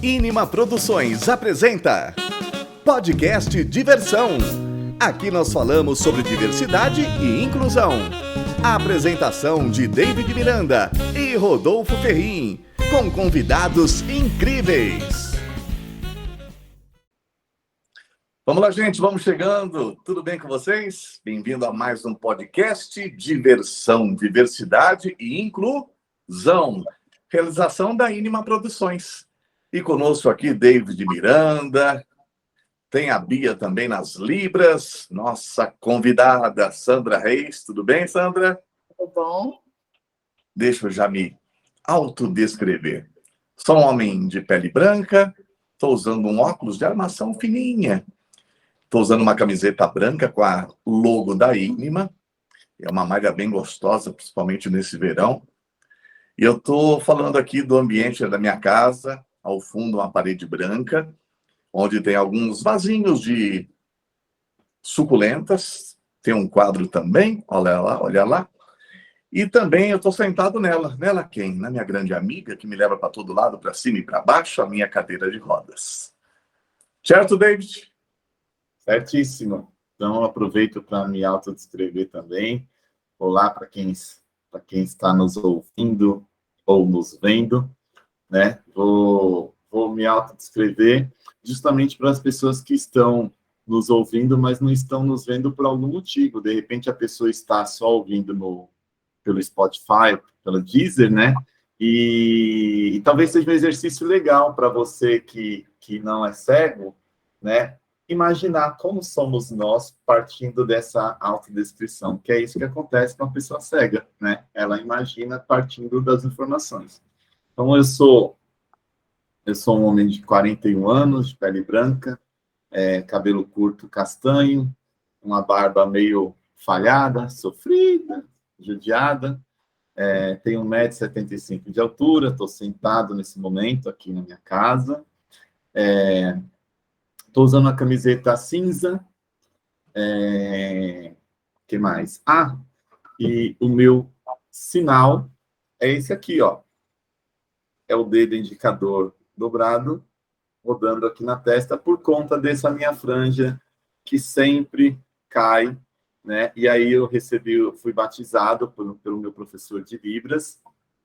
Inima Produções apresenta Podcast Diversão. Aqui nós falamos sobre diversidade e inclusão. A apresentação de David Miranda e Rodolfo Ferrin, com convidados incríveis. Vamos lá, gente, vamos chegando. Tudo bem com vocês? Bem-vindo a mais um podcast Diversão, Diversidade e Inclusão. Realização da Inima Produções. E conosco aqui, David Miranda, tem a Bia também nas Libras, nossa convidada, Sandra Reis. Tudo bem, Sandra? Tudo bom? Deixa eu já me autodescrever. Sou um homem de pele branca, estou usando um óculos de armação fininha, estou usando uma camiseta branca com a logo da Inima, é uma malha bem gostosa, principalmente nesse verão. E eu estou falando aqui do ambiente da minha casa, ao fundo uma parede branca, onde tem alguns vasinhos de suculentas, tem um quadro também, olha lá, olha lá. E também eu estou sentado nela. Nela quem? Na minha grande amiga, que me leva para todo lado, para cima e para baixo, a minha cadeira de rodas. Certo, David? Certíssimo. Então, aproveito para me autodescrever também. Olá para quem está nos ouvindo ou nos vendo, né? Vou me autodescrever justamente para as pessoas que estão nos ouvindo, mas não estão nos vendo por algum motivo. De repente, a pessoa está só ouvindo pelo Spotify, pelo Deezer, né? E talvez seja um exercício legal para você que não é cego, né? Imaginar como somos nós partindo dessa autodescrição, que é isso que acontece com a pessoa cega, né? Ela imagina partindo das informações. Então, eu sou um homem de 41 anos, de pele branca, cabelo curto castanho, uma barba meio falhada, sofrida, judiada, tenho 1,75 m de altura, estou sentado nesse momento aqui na minha casa, estou usando uma camiseta cinza, que mais? E o meu sinal é esse aqui, ó. É o dedo indicador dobrado, rodando aqui na testa, por conta dessa minha franja que sempre cai, né? E aí eu fui batizado pelo meu professor de Libras.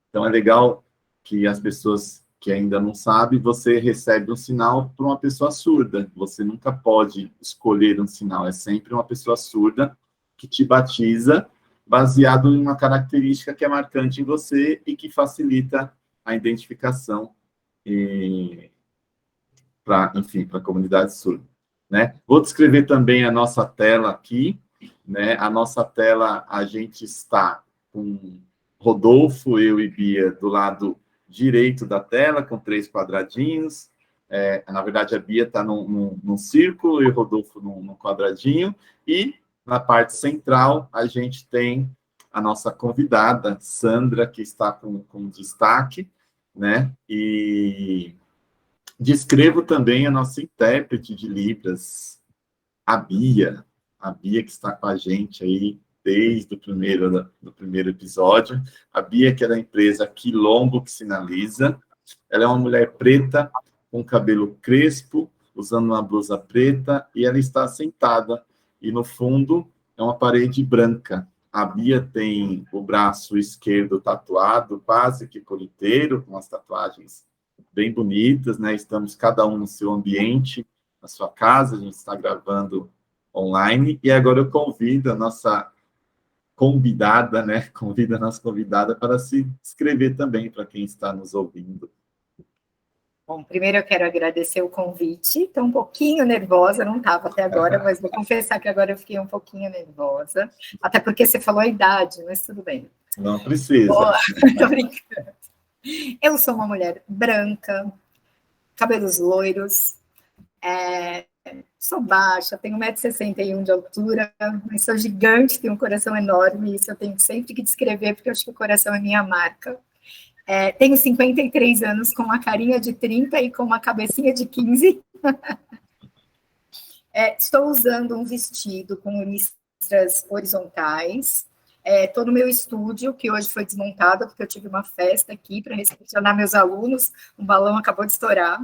Então é legal que as pessoas que ainda não sabem, você recebe um sinal para uma pessoa surda. Você nunca pode escolher um sinal, é sempre uma pessoa surda que te batiza, baseado em uma característica que é marcante em você e que facilita a identificação para a comunidade surda, né? Vou descrever também a nossa tela aqui, né? A nossa tela, a gente está com Rodolfo, eu e Bia do lado direito da tela, com 3 quadradinhos. Na verdade, a Bia está num círculo e o Rodolfo num quadradinho. E na parte central, a gente tem a nossa convidada, Sandra, que está com destaque, né? E descrevo também a nossa intérprete de Libras, a Bia que está com a gente aí desde do primeiro episódio. A Bia, que é da empresa Quilombo, que sinaliza. Ela é uma mulher preta, com cabelo crespo, usando uma blusa preta, e ela está sentada. E no fundo é uma parede branca. A Bia tem o braço esquerdo tatuado, quase que por inteiro, com as tatuagens bem bonitas, né? Estamos cada um no seu ambiente, na sua casa, a gente está gravando online. E agora eu convido a nossa convidada, né? Convido a nossa convidada para se inscrever também, para quem está nos ouvindo. Bom, primeiro eu quero agradecer o convite. Estou um pouquinho nervosa, não estava até agora, mas vou confessar que agora eu fiquei um pouquinho nervosa. Até porque você falou a idade, mas tudo bem. Não precisa. Estou brincando. Eu sou uma mulher branca, cabelos loiros, sou baixa, tenho 1,61 m de altura, mas sou gigante, tenho um coração enorme, isso eu tenho sempre que descrever, porque eu acho que o coração é minha marca. Tenho 53 anos, com uma carinha de 30 e com uma cabecinha de 15. Estou usando um vestido com listras horizontais, Estou no meu estúdio, que hoje foi desmontado, porque eu tive uma festa aqui para recepcionar meus alunos, um balão acabou de estourar.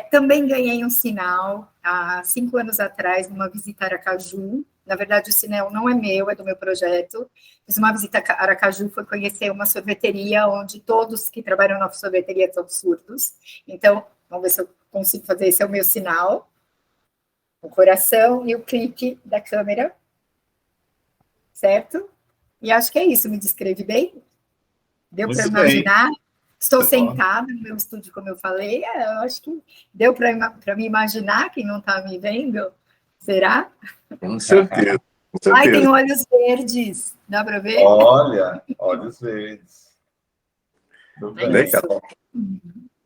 Também ganhei um sinal, há 5 anos atrás, numa visita a Aracaju. Na verdade, o sinal não é meu, é do meu projeto. Fiz uma visita a Aracaju, foi conhecer uma sorveteria, onde todos que trabalham na sorveteria são surdos. Então, vamos ver se eu consigo fazer, esse é o meu sinal. O coração e o clique da câmera, certo? E acho que é isso, me descrevi bem? Deu para imaginar? Estou sentada no meu estúdio, como eu falei, eu acho que deu para me imaginar, quem não está me vendo, será? Com certeza. Ai, tem olhos verdes, dá para ver? Olha, olhos verdes. Legal.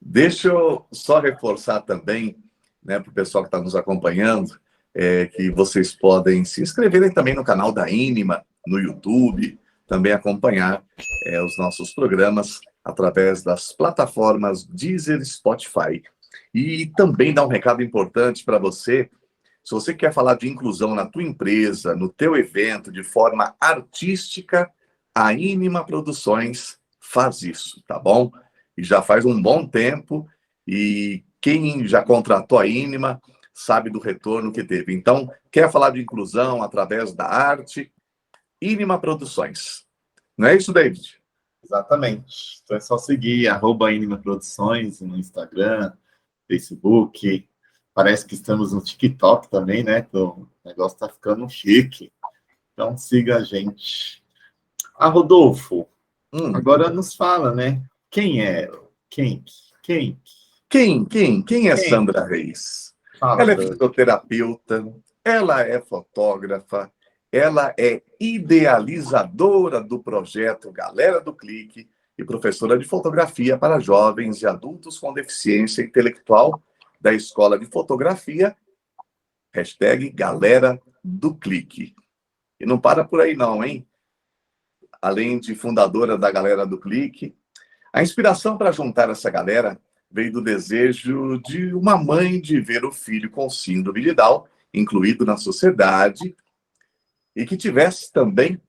Deixa eu só reforçar também, né, para o pessoal que está nos acompanhando, que vocês podem se inscreverem também no canal da Ínima, no YouTube, também acompanhar os nossos programas através das plataformas Deezer, Spotify. E também dar um recado importante para você, se você quer falar de inclusão na tua empresa, no teu evento, de forma artística, a Ínima Produções faz isso, tá bom? E já faz um bom tempo, e quem já contratou a Ínima sabe do retorno que teve. Então, quer falar de inclusão através da arte? Ínima Produções. Não é isso, David? Exatamente. Então é só seguir @Ínima Produções no Instagram, Facebook. Parece que estamos no TikTok também, né? Então, o negócio está ficando chique. Então siga a gente. Rodolfo, agora nos fala, né? Quem é? Quem é Sandra Reis? Ela é fisioterapeuta, ela é fotógrafa, ela é idealizadora do projeto Galera do Clique e professora de fotografia para jovens e adultos com deficiência intelectual da Escola de Fotografia, #Galera do Clique. E não para por aí não, hein? Além de fundadora da Galera do Clique, a inspiração para juntar essa galera veio do desejo de uma mãe de ver o filho com síndrome de Down incluído na sociedade e que tivesse também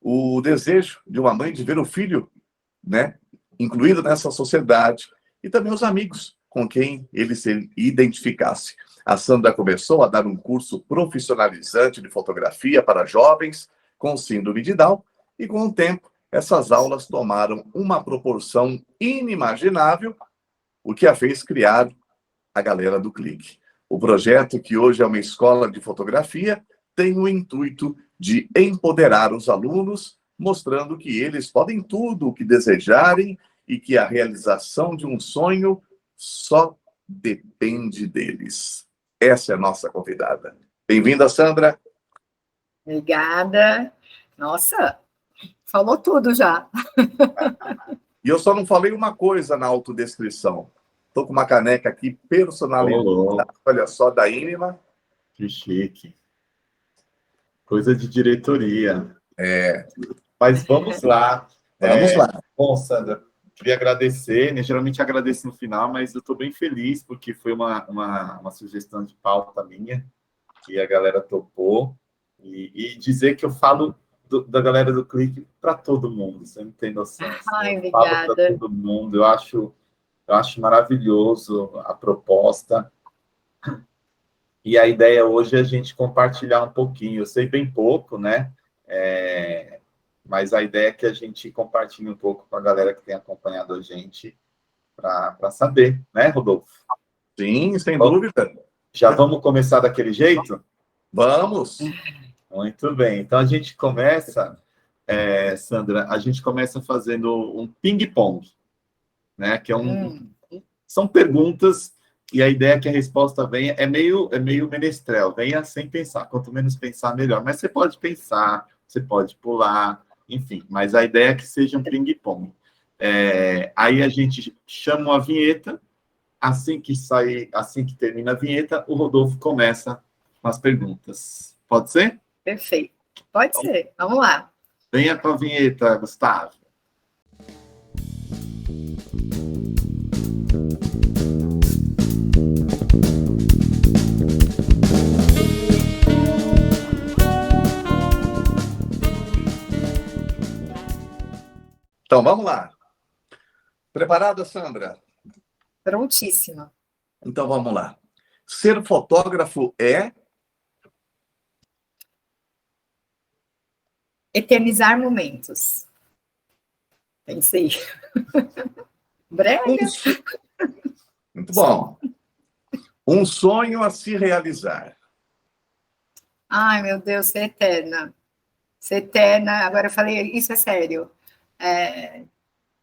o desejo de uma mãe de ver o filho, né, incluído nessa sociedade e também os amigos com quem ele se identificasse. A Sandra começou a dar um curso profissionalizante de fotografia para jovens com síndrome de Down e, com o tempo, essas aulas tomaram uma proporção inimaginável, o que a fez criar a Galera do Clique. O projeto, que hoje é uma escola de fotografia, tem o intuito de empoderar os alunos, mostrando que eles podem tudo o que desejarem e que a realização de um sonho só depende deles. Essa é a nossa convidada. Bem-vinda, Sandra. Obrigada. Nossa, falou tudo já. E eu só não falei uma coisa na autodescrição. Estou com uma caneca aqui personalizada, olha só, da Ínima. Que chique. Coisa de diretoria. Mas vamos lá. Vamos lá. Bom, Sandra, queria agradecer, né? Geralmente agradeço no final, mas eu estou bem feliz, porque foi uma sugestão de pauta minha, que a galera topou, e dizer que eu falo da galera do Clique para todo mundo, você não tem noção. Ai, eu falo para todo mundo, eu acho maravilhoso a proposta. E a ideia hoje é a gente compartilhar um pouquinho. Eu sei bem pouco, né? Mas a ideia é que a gente compartilhe um pouco com a galera que tem acompanhado a gente para saber, né, Rodolfo? Sim, sem dúvida. Já vamos começar daquele jeito? Vamos! Muito bem. Então, a gente começa, Sandra, a gente começa fazendo um ping-pong, né? Que são perguntas, e a ideia é que a resposta venha, é meio menestrel, venha sem pensar. Quanto menos pensar, melhor. Mas você pode pensar, você pode pular, enfim. Mas a ideia é que seja um ping-pong. Aí a gente chama uma vinheta, assim que termina a vinheta, o Rodolfo começa com as perguntas. Pode ser? Perfeito. Pode ser. Vamos lá. Venha com a vinheta, Gustavo. Então, vamos lá. Preparada, Sandra? Prontíssima. Então, vamos lá. Ser fotógrafo é... Eternizar momentos. Pensei. Brega. Muito bom. Um sonho a se realizar. Ai, meu Deus, ser eterna. Ser eterna. Agora eu falei, isso é sério.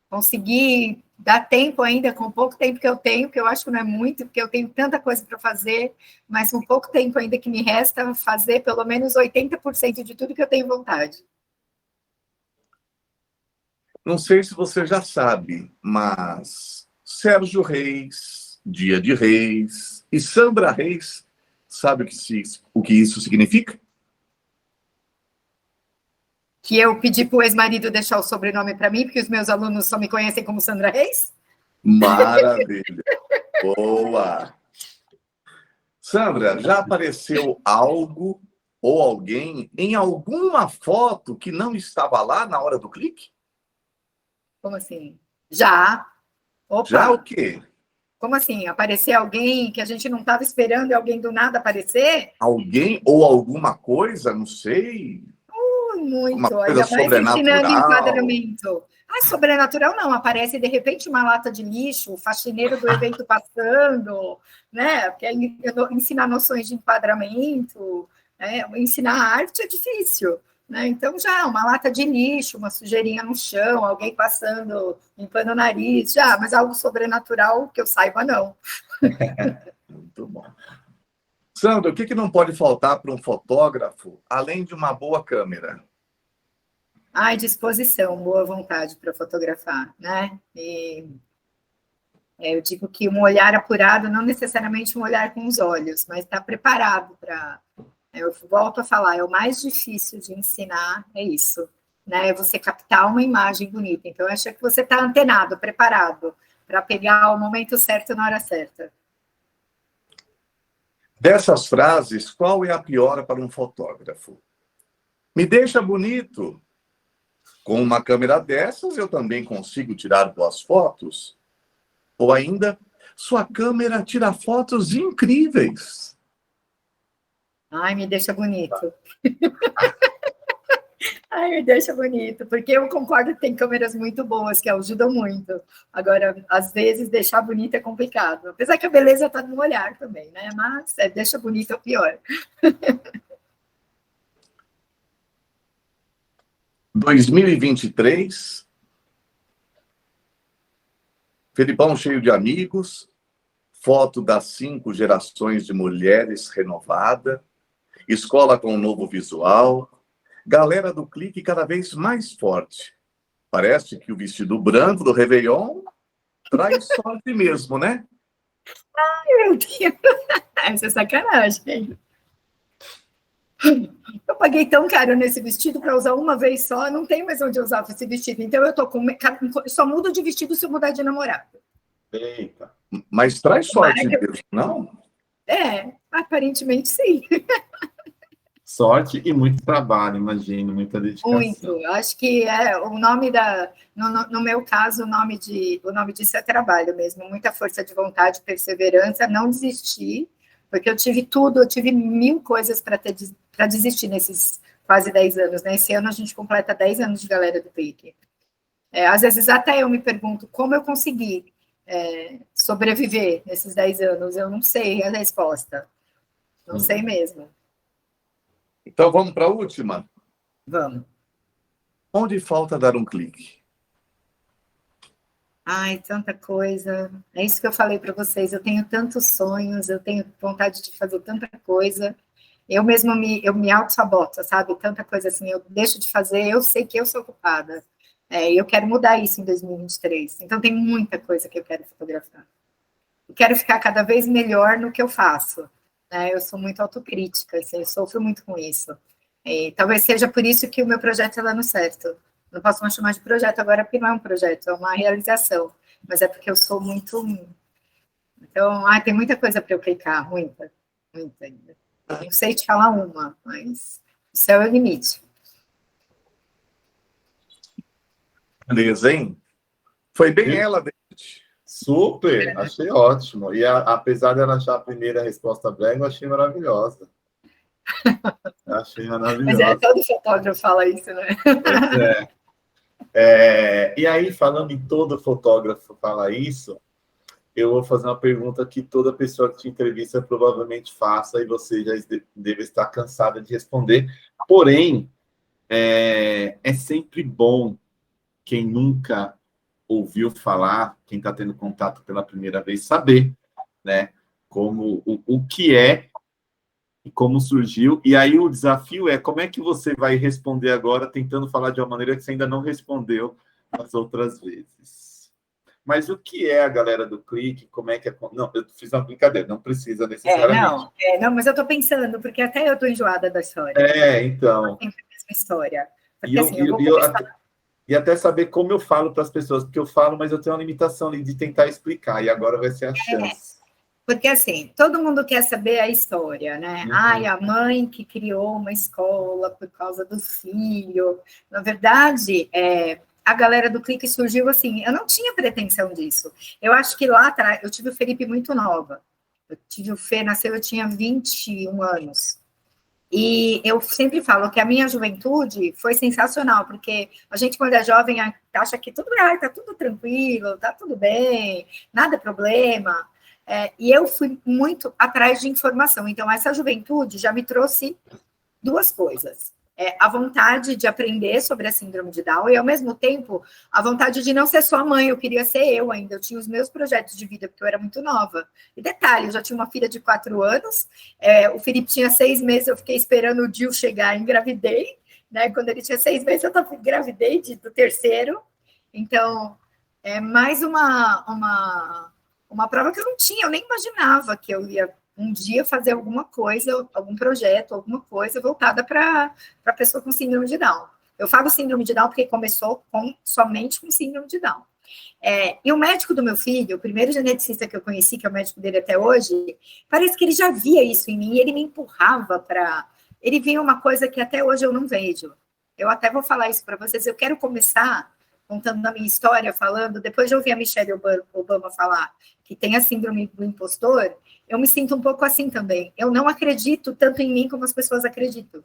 Conseguir dar tempo ainda, com o pouco tempo que eu tenho, que eu acho que não é muito, porque eu tenho tanta coisa para fazer, mas com pouco tempo ainda que me resta, fazer pelo menos 80% de tudo que eu tenho vontade. Não sei se você já sabe, mas Sérgio Reis, Dia de Reis e Sandra Reis, sabe o que isso significa? Que eu pedi para o ex-marido deixar o sobrenome para mim, porque os meus alunos só me conhecem como Sandra Reis. Maravilha. Boa. Sandra, já apareceu algo ou alguém em alguma foto que não estava lá na hora do clique? Como assim? Já. Opa. Já o quê? Como assim? Aparecer alguém que a gente não estava esperando e alguém do nada aparecer? Alguém ou alguma coisa, não sei. Uma Muito. coisa Ainda mais ensinando sobrenatural. enquadramento. Ah, sobrenatural não. Aparece, de repente, uma lata de lixo, o faxineiro do evento passando, né? Porque ensinar noções de enquadramento, ensinar arte é difícil. Né? Então, já, uma lata de lixo, uma sujeirinha no chão, alguém passando, limpando o nariz, já, mas algo sobrenatural que eu saiba, não. Muito bom. Sandra, o que não pode faltar para um fotógrafo, além de uma boa câmera? Ai, disposição, boa vontade para fotografar, né? Eu digo que um olhar apurado, não necessariamente um olhar com os olhos, mas estar preparado para... Eu volto a falar, é o mais difícil de ensinar, é isso, né? É você captar uma imagem bonita. Então, eu acho que você está antenado, preparado para pegar o momento certo na hora certa. Dessas frases, qual é a pior para um fotógrafo? Me deixa bonito. Com uma câmera dessas, eu também consigo tirar boas fotos. Ou ainda, sua câmera tira fotos incríveis. Ai, me deixa bonito. Ai, me deixa bonito, porque eu concordo que tem câmeras muito boas que ajudam muito. Agora, às vezes, deixar bonito é complicado. Apesar que a beleza está no olhar também, né? Mas deixa bonito é o pior. 2023, Felipão cheio de amigos, foto das 5 gerações de mulheres renovada, escola com um novo visual, galera do clique cada vez mais forte. Parece que o vestido branco do Réveillon traz sorte mesmo, né? Ai, meu Deus, essa é sacanagem. Eu paguei tão caro nesse vestido para usar uma vez só, não tem mais onde usar esse vestido. Então, eu tô com... só mudo de vestido se eu mudar de namorado. Eita. Mas traz sorte mesmo, não? Aparentemente sim. Sorte e muito trabalho, imagino, muita dedicação. Muito. Acho que o nome no meu caso, o nome disso é trabalho mesmo, muita força de vontade, perseverança, não desistir, porque eu tive tudo, eu tive 1000 coisas para desistir nesses quase 10 anos, né? Esse ano a gente completa 10 anos de Galera do Clique. Às vezes até eu me pergunto como eu consegui sobreviver nesses 10 anos, eu não sei a resposta, não sei mesmo. Então vamos para a última? Vamos. Onde falta dar um clique? Ai, tanta coisa. É isso que eu falei para vocês. Eu tenho tantos sonhos, eu tenho vontade de fazer tanta coisa. Eu mesma me auto-saboto, sabe? Tanta coisa assim, eu deixo de fazer, eu sei que eu sou culpada. E eu quero mudar isso em 2023. Então, tem muita coisa que eu quero fotografar. Eu quero ficar cada vez melhor no que eu faço. Eu sou muito autocrítica, assim, eu sofro muito com isso. E talvez seja por isso que o meu projeto está dando certo. Não posso mais chamar de projeto agora, porque não é um projeto, é uma realização. Mas é porque eu sou muito... Então, tem muita coisa para eu clicar, muita ainda. Não sei te falar uma, mas o céu é o limite. Beleza, hein? Foi bem ela, David. Super, achei ótimo. E apesar dela achar a primeira resposta brega, eu achei maravilhosa. Achei Mas maravilhosa. todo fotógrafo fala isso, né? Pois e aí, falando em todo fotógrafo falar isso, eu vou fazer uma pergunta que toda pessoa que te entrevista provavelmente faça e você já deve estar cansada de responder. Porém, é sempre bom quem nunca ouviu falar, quem está tendo contato pela primeira vez, saber, né? Como o que é e como surgiu. E aí o desafio é como é que você vai responder agora, tentando falar de uma maneira que você ainda não respondeu as outras vezes. Mas o que é a galera do Clique? Como é que é? Não, eu fiz uma brincadeira, não precisa necessariamente. Não, mas eu estou pensando, porque até eu estou enjoada da história. Então. Sempre a mesma história. Porque E assim, eu vou começar... E até saber como eu falo para as pessoas, porque eu falo, mas eu tenho uma limitação ali de tentar explicar, e agora vai ser a chance. Porque, assim, todo mundo quer saber a história, né? Ai, a mãe que criou uma escola por causa do filho. Na verdade, a galera do Clique surgiu assim, eu não tinha pretensão disso. Eu acho que lá atrás, eu tive o Felipe muito nova. Eu tive o Fê, nasceu, eu tinha 21 anos. E eu sempre falo que a minha juventude foi sensacional, porque a gente, quando é jovem, acha que tudo está tudo tranquilo, está tudo bem, nada é problema. E eu fui muito atrás de informação. Então, essa juventude já me trouxe duas coisas. A vontade de aprender sobre a síndrome de Down e, ao mesmo tempo, a vontade de não ser só mãe, eu queria ser eu ainda. Eu tinha os meus projetos de vida, porque eu era muito nova. E detalhe, eu já tinha uma filha de 4 anos, o Felipe tinha 6 meses, eu fiquei esperando o Gil chegar, engravidei, né? Quando ele tinha 6 meses, eu engravidei do terceiro. Então, é mais uma prova que eu não tinha, eu nem imaginava que eu ia um dia fazer alguma coisa, algum projeto, alguma coisa voltada para a pessoa com síndrome de Down. Eu falo síndrome de Down porque começou somente com síndrome de Down. E o médico do meu filho, o primeiro geneticista que eu conheci, que é o médico dele até hoje, parece que ele já via isso em mim, e ele me empurrava para... Ele via uma coisa que até hoje eu não vejo. Eu até vou falar isso para vocês, eu quero começar contando a minha história, falando, depois de ouvir a Michelle Obama falar que tem a síndrome do impostor, eu me sinto um pouco assim também. Eu não acredito tanto em mim como as pessoas acreditam.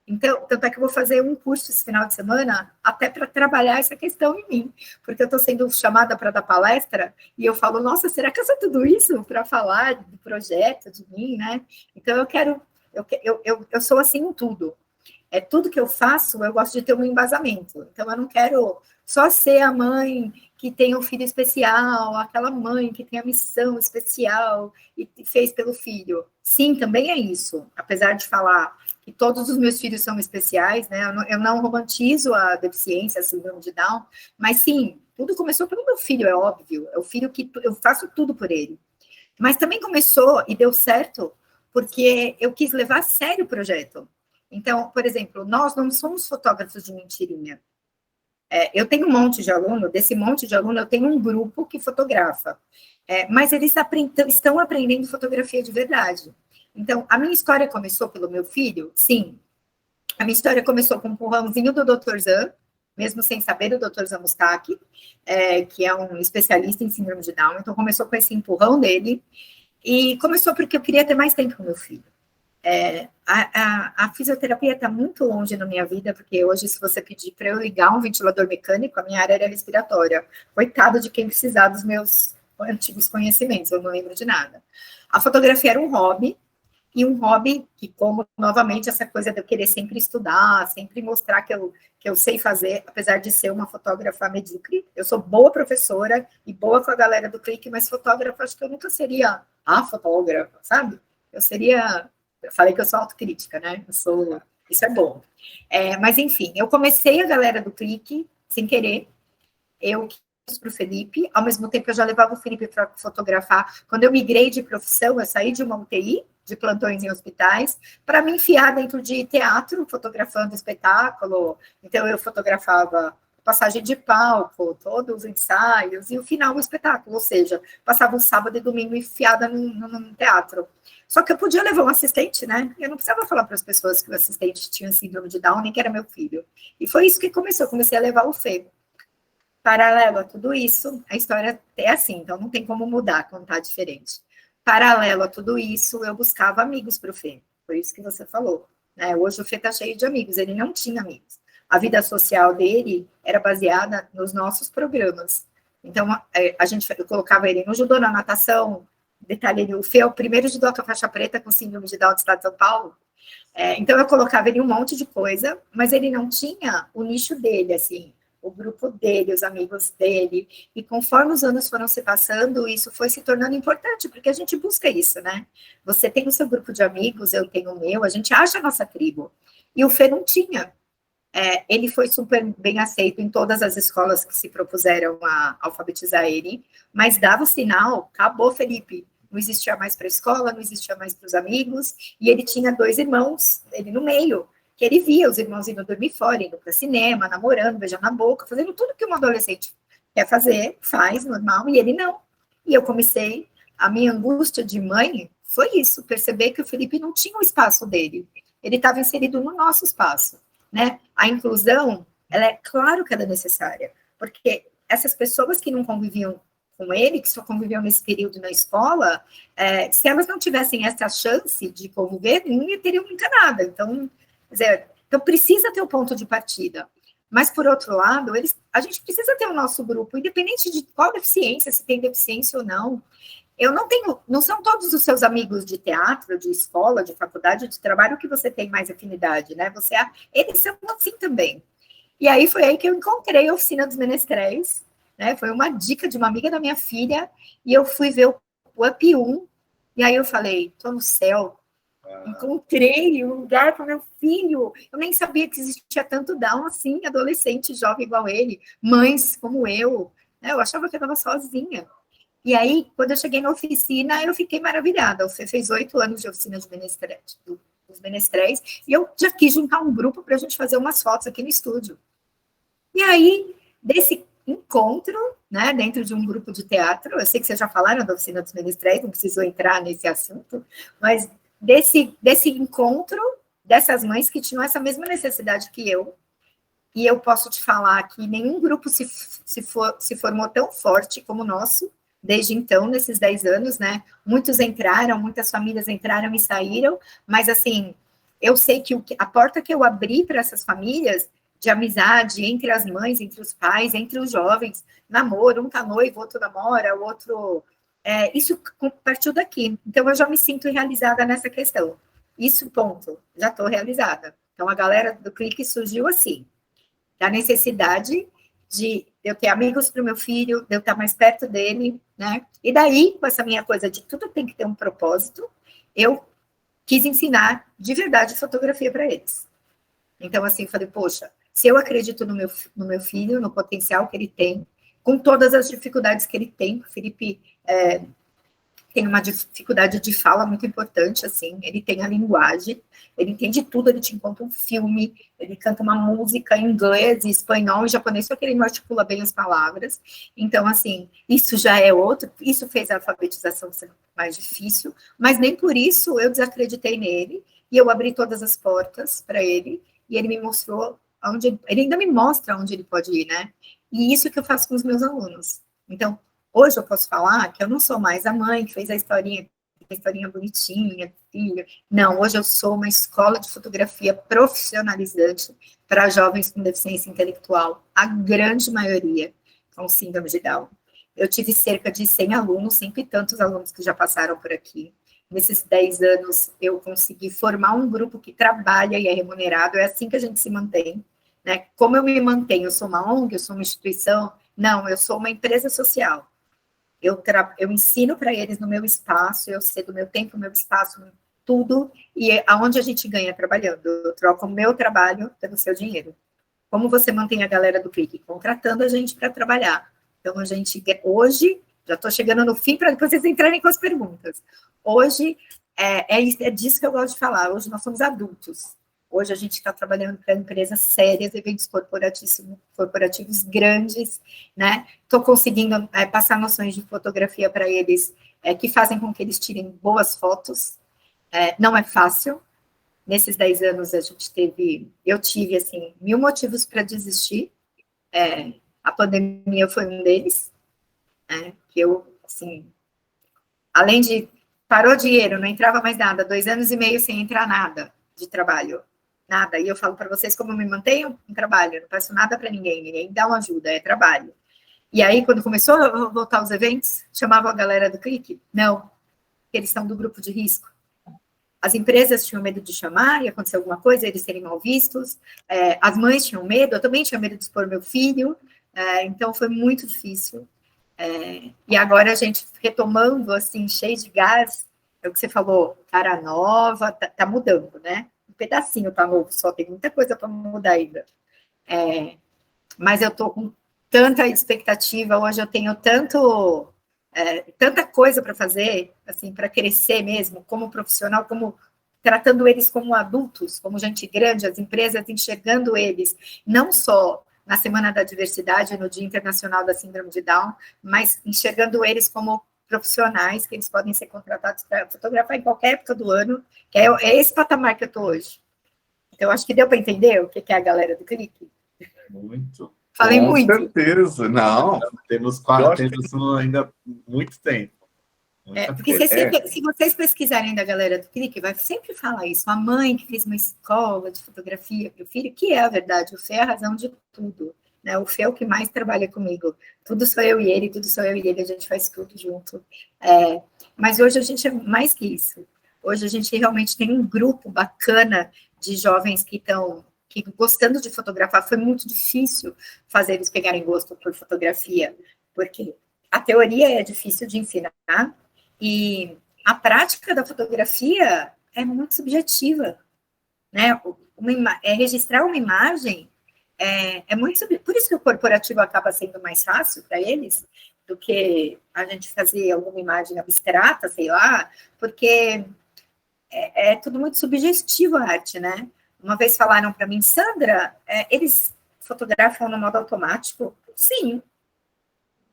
Então, tanto é que eu vou fazer um curso esse final de semana até para trabalhar essa questão em mim, porque eu estou sendo chamada para dar palestra e eu falo, nossa, será que eu sou tudo isso para falar do projeto, de mim, né? Então, eu sou assim em tudo. Tudo que eu faço, eu gosto de ter um embasamento. Então, eu não quero só ser a mãe que tem um filho especial, aquela mãe que tem a missão especial e fez pelo filho. Sim, também é isso. Apesar de falar que todos os meus filhos são especiais, né? Eu não romantizo a deficiência, a síndrome de Down, mas sim, tudo começou pelo meu filho, é óbvio. É o filho que eu faço tudo por ele. Mas também começou e deu certo porque eu quis levar a sério o projeto. Então, por exemplo, nós não somos fotógrafos de mentirinha. Eu tenho um monte de aluno, desse monte de aluno, eu tenho um grupo que fotografa. Mas eles estão aprendendo fotografia de verdade. Então, a minha história começou pelo meu filho? Sim. A minha história começou com um empurrãozinho do Dr. Zan, mesmo sem saber do Dr. Zan Mustaki, que é um especialista em síndrome de Down. Então, começou com esse empurrão dele. E começou porque eu queria ter mais tempo com meu filho. A fisioterapia está muito longe na minha vida, porque hoje, se você pedir para eu ligar um ventilador mecânico, a minha área era respiratória. Coitado de quem precisar dos meus antigos conhecimentos, eu não lembro de nada. A fotografia era um hobby, e um hobby que, como, novamente, essa coisa de eu querer sempre estudar, sempre mostrar que eu sei fazer, apesar de ser uma fotógrafa medíocre. Eu sou boa professora e boa com a galera do Clique, mas fotógrafa, acho que eu nunca seria a fotógrafa, sabe? Eu falei que eu sou autocrítica, né? Isso é bom. Mas, enfim, eu comecei a galera do Clique, sem querer, eu quis para o Felipe, ao mesmo tempo eu já levava o Felipe para fotografar. Quando eu migrei de profissão, eu saí de uma UTI, de plantões em hospitais, para me enfiar dentro de teatro, fotografando espetáculo. Então, eu fotografava passagem de palco, todos os ensaios, e o final do espetáculo, ou seja, passava um sábado e domingo enfiada num teatro. Só que eu podia levar um assistente, né? Eu não precisava falar para as pessoas que o assistente tinha síndrome de Down, nem que era meu filho. E foi isso que começou, eu comecei a levar o Fê. Paralelo a tudo isso, a história é assim, então não tem como mudar, contar diferente. Paralelo a tudo isso, eu buscava amigos para o Fê, foi isso que você falou. Né? Hoje o Fê está cheio de amigos, ele não tinha amigos. A vida social dele era baseada nos nossos programas. Então, eu colocava ele no judô, na natação, detalhe, o Fê é o primeiro judoca faixa preta com síndrome de Down do estado de São Paulo. Então, eu colocava ele em um monte de coisa, mas ele não tinha o nicho dele, assim, o grupo dele, os amigos dele, e conforme os anos foram se passando, isso foi se tornando importante, porque a gente busca isso, né? Você tem o seu grupo de amigos, eu tenho o meu, a gente acha a nossa tribo. E o Fê não tinha. Ele foi super bem aceito em todas as escolas que se propuseram a alfabetizar ele, mas dava o sinal, acabou, Felipe, não existia mais para a escola, não existia mais para os amigos, e ele tinha 2 irmãos, ele no meio, que ele via os irmãos indo dormir fora, indo para cinema, namorando, beijando na boca, fazendo tudo que um adolescente quer fazer, faz, normal, e ele não. E eu comecei, a minha angústia de mãe foi isso, perceber que o Felipe não tinha o espaço dele, ele estava inserido no nosso espaço, né? A inclusão, ela é claro que ela é necessária, porque essas pessoas que não conviviam com ele, que só conviviam nesse período na escola, se elas não tivessem essa chance de conviver, não teriam nunca nada. Então, quer dizer, então precisa ter o ponto de partida. Mas, por outro lado, a gente precisa ter o nosso grupo, independente de qual deficiência, se tem deficiência ou não. Eu não são todos os seus amigos de teatro, de escola, de faculdade, de trabalho que você tem mais afinidade, né? Eles são assim também. E aí foi aí que eu encontrei a Oficina dos Menestréis, né? Foi uma dica de uma amiga da minha filha, e eu fui ver o Up 1, e aí eu falei, tô no céu, encontrei um lugar para o meu filho. Eu nem sabia que existia tanto Down assim, adolescente, jovem igual ele, mães como eu, né? Eu achava que eu estava sozinha. E aí, quando eu cheguei na oficina, eu fiquei maravilhada. Você fez 8 anos de oficina de dos menestréis, e eu já quis juntar um grupo para a gente fazer umas fotos aqui no estúdio. E aí, desse encontro, né, dentro de um grupo de teatro, eu sei que vocês já falaram da oficina dos menestréis, não preciso entrar nesse assunto, mas desse encontro, dessas mães que tinham essa mesma necessidade que eu, e eu posso te falar que nenhum grupo se formou tão forte como o nosso, desde então, nesses 10 anos, né? Muitos entraram, muitas famílias entraram e saíram, mas, assim, eu sei que a porta que eu abri para essas famílias, de amizade entre as mães, entre os pais, entre os jovens, namoro, um tá noivo, outro namora, o outro... isso partiu daqui. Então, eu já me sinto realizada nessa questão. Isso, ponto. Já estou realizada. Então, a galera do Clique surgiu assim, da necessidade de eu ter amigos para o meu filho, de eu estar mais perto dele, né? E daí, com essa minha coisa de tudo tem que ter um propósito, eu quis ensinar de verdade fotografia para eles. Então, assim, falei, poxa, se eu acredito no meu filho, no potencial que ele tem, com todas as dificuldades que ele tem, o Felipe tem uma dificuldade de fala muito importante, assim, ele tem a linguagem, ele entende tudo, ele te conta um filme, ele canta uma música em inglês, espanhol e japonês, só que ele não articula bem as palavras. Então, assim, isso já é outro, isso fez a alfabetização ser mais difícil, mas nem por isso eu desacreditei nele, e eu abri todas as portas para ele, e ele me mostrou ele ainda me mostra onde ele pode ir, né? E isso que eu faço com os meus alunos. Então, hoje eu posso falar que eu não sou mais a mãe que fez a historinha bonitinha, filho. Não, hoje eu sou uma escola de fotografia profissionalizante para jovens com deficiência intelectual, a grande maioria com síndrome de Down. Eu tive cerca de 100 alunos, 100 e tantos alunos que já passaram por aqui. Nesses 10 anos, eu consegui formar um grupo que trabalha e é remunerado, é assim que a gente se mantém, né? Como eu me mantenho? Eu sou uma ONG, eu sou uma instituição? Não, eu sou uma empresa social. Eu ensino para eles no meu espaço, eu cedo o meu tempo, o meu espaço, tudo, e aonde a gente ganha trabalhando. Eu troco o meu trabalho pelo seu dinheiro. Como você mantém a galera do Clique? Contratando a gente para trabalhar. Então, a gente, hoje, já estou chegando no fim para vocês entrarem com as perguntas. Hoje, é disso que eu gosto de falar. Hoje nós somos adultos. Hoje a gente está trabalhando para empresas sérias, eventos corporativos grandes, né? Estou conseguindo passar noções de fotografia para eles, que fazem com que eles tirem boas fotos. Não é fácil. Nesses 10 anos eu tive, assim, 1000 motivos para desistir. A pandemia foi um deles, né? Que eu, assim, além de parou dinheiro, não entrava mais nada, 2 anos e meio sem entrar nada de trabalho, nada. E eu falo para vocês como eu me mantenho em trabalho, eu não peço nada para ninguém, ninguém dá uma ajuda, é trabalho. E aí, quando começou a voltar os eventos, chamava a galera do Clique? Não, eles são do grupo de risco. As empresas tinham medo de chamar, ia acontecer alguma coisa, eles serem mal vistos, as mães tinham medo, eu também tinha medo de expor meu filho, então foi muito difícil. E agora a gente retomando, assim, cheio de gás, é o que você falou, cara nova, tá mudando, né? Um pedacinho tá novo, só tem muita coisa para mudar ainda. Mas eu tô com tanta expectativa, hoje eu tenho tanta coisa para fazer, assim, para crescer mesmo, como profissional, como tratando eles como adultos, como gente grande, as empresas enxergando eles, não só na Semana da Diversidade, no Dia Internacional da Síndrome de Down, mas enxergando eles como profissionais, que eles podem ser contratados para fotografar em qualquer época do ano, que é esse patamar que eu estou hoje. Então, acho que deu para entender o que é a galera do Clique? Muito. Falei Com muito. certeza, não. Temos ainda muito tempo. Porque se vocês pesquisarem da galera do Clique, vai sempre falar isso. A mãe que fez uma escola de fotografia para o filho, que é a verdade, o Fê é a razão de tudo. Né? O Fê é o que mais trabalha comigo. Tudo sou eu e ele, a gente faz tudo junto. Mas hoje a gente é mais que isso. Hoje a gente realmente tem um grupo bacana de jovens que estão gostando de fotografar. Foi muito difícil fazer eles pegarem gosto por fotografia, porque a teoria é difícil de ensinar, e a prática da fotografia é muito subjetiva, né? Registrar uma imagem é muito subjetivo. Por isso que o corporativo acaba sendo mais fácil para eles do que a gente fazer alguma imagem abstrata, sei lá, porque é tudo muito subjetivo a arte, né? Uma vez falaram para mim, Sandra, eles fotografam no modo automático? Sim.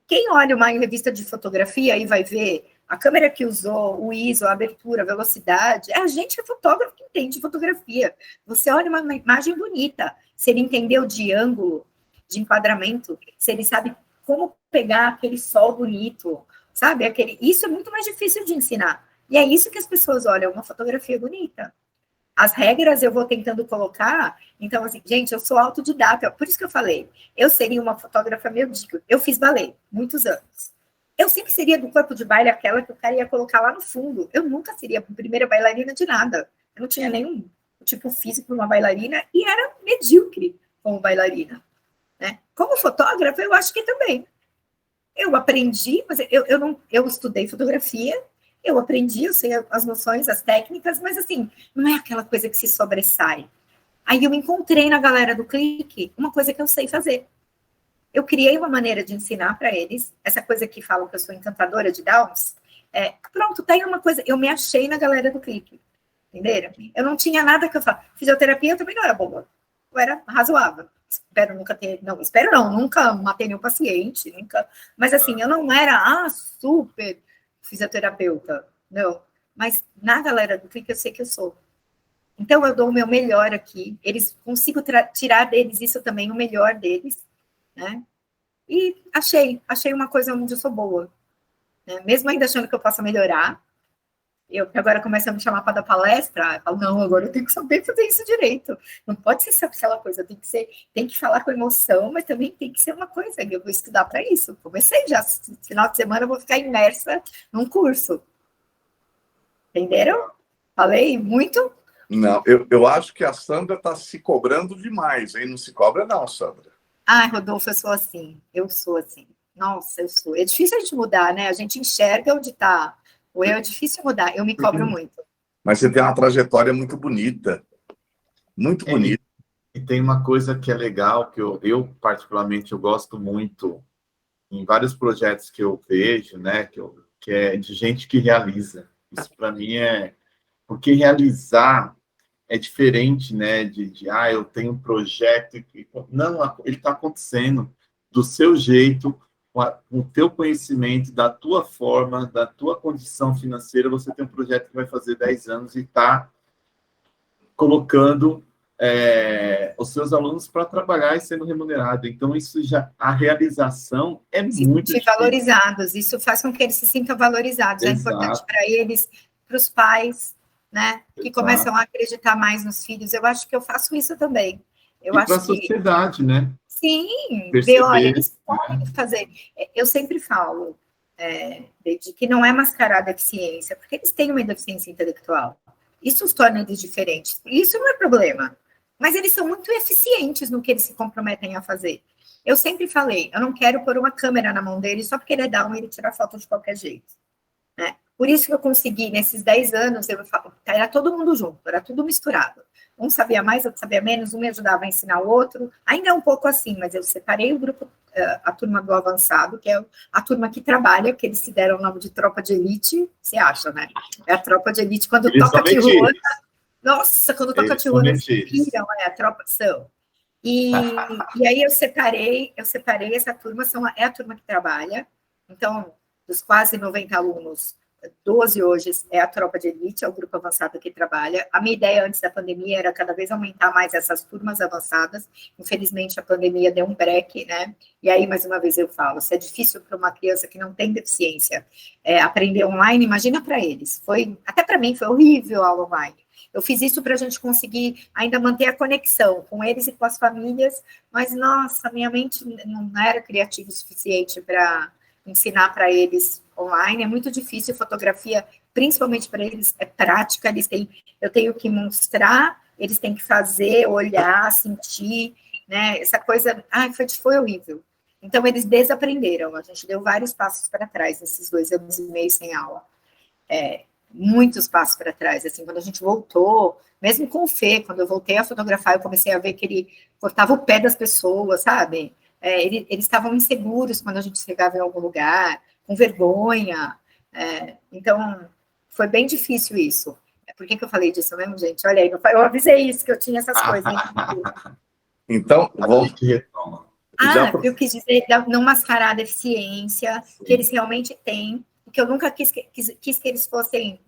Quem olha uma revista de fotografia e vai ver a câmera que usou, o ISO, a abertura, a velocidade, a gente é fotógrafo que entende fotografia. Você olha uma imagem bonita, se ele entendeu de ângulo, de enquadramento, se ele sabe como pegar aquele sol bonito, sabe? Isso é muito mais difícil de ensinar. E é isso que as pessoas olham, uma fotografia bonita. As regras eu vou tentando colocar, então, assim, gente, eu sou autodidata, por isso que eu falei, eu seria uma fotógrafa medíocre, eu fiz balé, muitos anos. Eu sempre seria do corpo de baile aquela que o cara ia colocar lá no fundo, eu nunca seria a primeira bailarina de nada, eu não tinha nenhum tipo físico para uma bailarina, e era medíocre como bailarina. Né? Como fotógrafa, eu acho que também. Eu aprendi, mas eu estudei fotografia, eu aprendi, eu sei as noções, as técnicas, mas assim, não é aquela coisa que se sobressai. Aí eu encontrei na galera do Clique uma coisa que eu sei fazer. Eu criei uma maneira de ensinar para eles, essa coisa que falam que eu sou encantadora de Downs, pronto, tá aí uma coisa, eu me achei na galera do Clique, entenderam? Eu não tinha nada que eu falar. Fisioterapia eu também não era boa, eu era razoável. Nunca matei nenhum paciente, nunca, mas assim, eu não era super fisioterapeuta, não, mas na galera do Clique eu sei que eu sou. Então eu dou o meu melhor aqui, eles consigo tirar deles isso também, o melhor deles, né? E achei uma coisa onde eu sou boa, né? Mesmo ainda achando que eu possa melhorar, eu que agora começo a me chamar para dar palestra, eu falo, não, agora eu tenho que saber fazer isso direito. Não pode ser aquela coisa, tem que falar com emoção, mas também tem que ser uma coisa, eu vou estudar para isso. Comecei já, final de semana eu vou ficar imersa num curso. Entenderam? Falei muito? Não, eu acho que a Sandra está se cobrando demais, hein? Não se cobra não, Sandra. Rodolfo, eu sou assim. Nossa, eu sou. É difícil a gente mudar, né? A gente enxerga onde está. O eu é difícil mudar, eu me cobro muito. Mas você tem uma trajetória muito bonita. Muito bonita. E tem uma coisa que é legal, que eu particularmente, eu gosto muito, em vários projetos que eu vejo, né, que é de gente que realiza. Isso, para mim, porque realizar é diferente, né, eu tenho um projeto... Não, ele está acontecendo do seu jeito, com o teu conhecimento, da tua forma, da tua condição financeira. Você tem um projeto que vai fazer 10 anos e está colocando os seus alunos para trabalhar e sendo remunerado. Então, isso já, a realização é Se muito sentir difícil. valorizados, isso faz com que eles se sintam valorizados. É importante Exato. para eles, para os pais, né, que Exato. começam a acreditar mais nos filhos. Eu acho que eu faço isso também. Eu E acho para a que sociedade, né? sim, Perceber, olha, eles podem fazer. Eu sempre falo de que não é mascarar a deficiência, porque eles têm uma deficiência intelectual. Isso os torna eles diferentes. Isso não é problema. Mas eles são muito eficientes no que eles se comprometem a fazer. Eu sempre falei, eu não quero pôr uma câmera na mão dele só porque ele é down e ele tira foto de qualquer jeito. Né? Por isso que eu consegui, nesses 10 anos, era todo mundo junto, era tudo misturado. Um sabia mais, outro sabia menos, um me ajudava a ensinar o outro. Ainda é um pouco assim, mas eu separei o grupo, a turma do avançado, que é a turma que trabalha, que eles se deram o nome de tropa de elite, você acha, né? É a tropa de elite, quando eles toca são metidos. Tijuana. Nossa, quando toca Eles Tijuana, são eles metidos. piram, a tropa são. E aí eu separei essa turma, é a turma que trabalha. Então, dos quase 90 alunos, 12 hoje é a tropa de elite, é o grupo avançado que trabalha. A minha ideia antes da pandemia era cada vez aumentar mais essas turmas avançadas. Infelizmente, a pandemia deu um break, né? E aí, mais uma vez, eu falo, se é difícil para uma criança que não tem deficiência aprender online, imagina para eles. Até para mim, foi horrível a aula online. Eu fiz isso para a gente conseguir ainda manter a conexão com eles e com as famílias, mas, nossa, minha mente não era criativa o suficiente para ensinar para eles online. É muito difícil, fotografia, principalmente para eles, é prática, eu tenho que mostrar, eles têm que fazer, olhar, sentir, né? Essa coisa, foi horrível. Então, eles desaprenderam, a gente deu vários passos para trás nesses 2 anos e meio sem aula. Muitos passos para trás, assim, quando a gente voltou, mesmo com o Fê, quando eu voltei a fotografar, eu comecei a ver que ele cortava o pé das pessoas, sabe? Eles estavam inseguros quando a gente chegava em algum lugar, com vergonha, então foi bem difícil isso. Por que eu falei disso mesmo, gente? Olha aí, eu avisei isso, que eu tinha essas coisas. Então, vamos... Eu quis dizer, não mascarar a deficiência, que eles realmente têm, que eu nunca quis que eles fossem,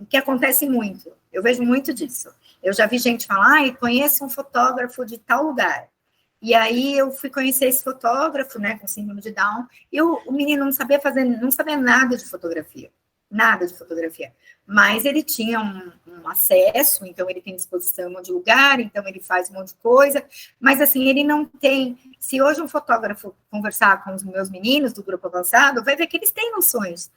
que acontece muito, eu vejo muito disso. Eu já vi gente falar, conheço um fotógrafo de tal lugar, e aí eu fui conhecer esse fotógrafo, né, com síndrome de Down, e o menino não sabia nada de fotografia, mas ele tinha um acesso, então ele tem disposição em um monte de lugar, então ele faz um monte de coisa, mas assim, ele não tem, se hoje um fotógrafo conversar com os meus meninos do grupo avançado, vai ver que eles têm noções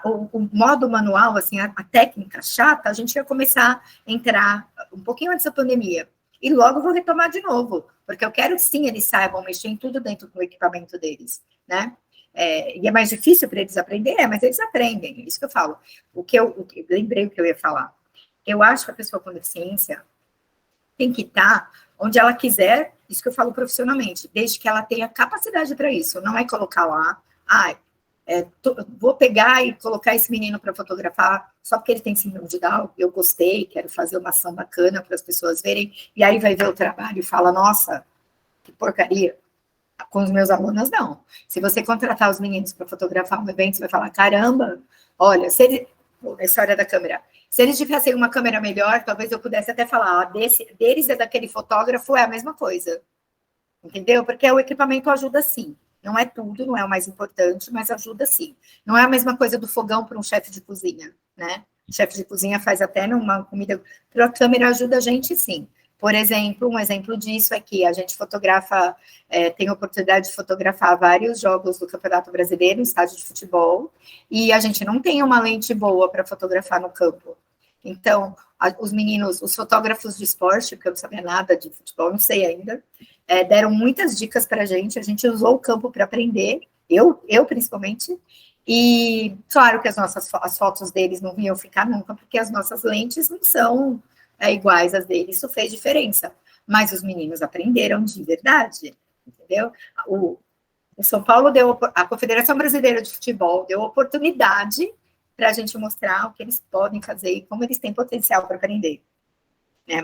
o modo manual, assim, a técnica chata, a gente ia começar a entrar um pouquinho antes da pandemia, e logo vou retomar de novo, porque eu quero sim eles saibam mexer em tudo dentro do equipamento deles, né? E é mais difícil para eles aprenderem, mas eles aprendem, é isso que eu falo. Lembrei o que eu ia falar. Eu acho que a pessoa com deficiência tem que estar onde ela quiser, isso que eu falo profissionalmente, desde que ela tenha capacidade para isso, não é colocar lá, vou pegar e colocar esse menino para fotografar só porque ele tem síndrome de Down, eu gostei, quero fazer uma ação bacana para as pessoas verem, e aí vai ver o trabalho e fala, nossa, que porcaria. Com os meus alunos, não. Se você contratar os meninos para fotografar um evento, você vai falar, caramba, olha, a história da câmera, se eles tivessem uma câmera melhor, talvez eu pudesse até falar, deles é daquele fotógrafo, é a mesma coisa. Entendeu? Porque o equipamento ajuda sim. Não é tudo, não é o mais importante, mas ajuda sim. Não é a mesma coisa do fogão para um chefe de cozinha, né? O chefe de cozinha faz até numa comida, a câmera ajuda a gente sim. Por exemplo, um exemplo disso é que a gente fotografa, tem a oportunidade de fotografar vários jogos do Campeonato Brasileiro, em estádio de futebol, e a gente não tem uma lente boa para fotografar no campo. Então, os meninos, os fotógrafos de esporte, que eu não sabia nada de futebol, não sei ainda, deram muitas dicas para a gente usou o campo para aprender, eu principalmente, e claro que as fotos deles não iam ficar nunca, porque as nossas lentes não são iguais às deles, isso fez diferença, mas os meninos aprenderam de verdade, entendeu? O São Paulo a Confederação Brasileira de Futebol deu oportunidade para a gente mostrar o que eles podem fazer e como eles têm potencial para aprender.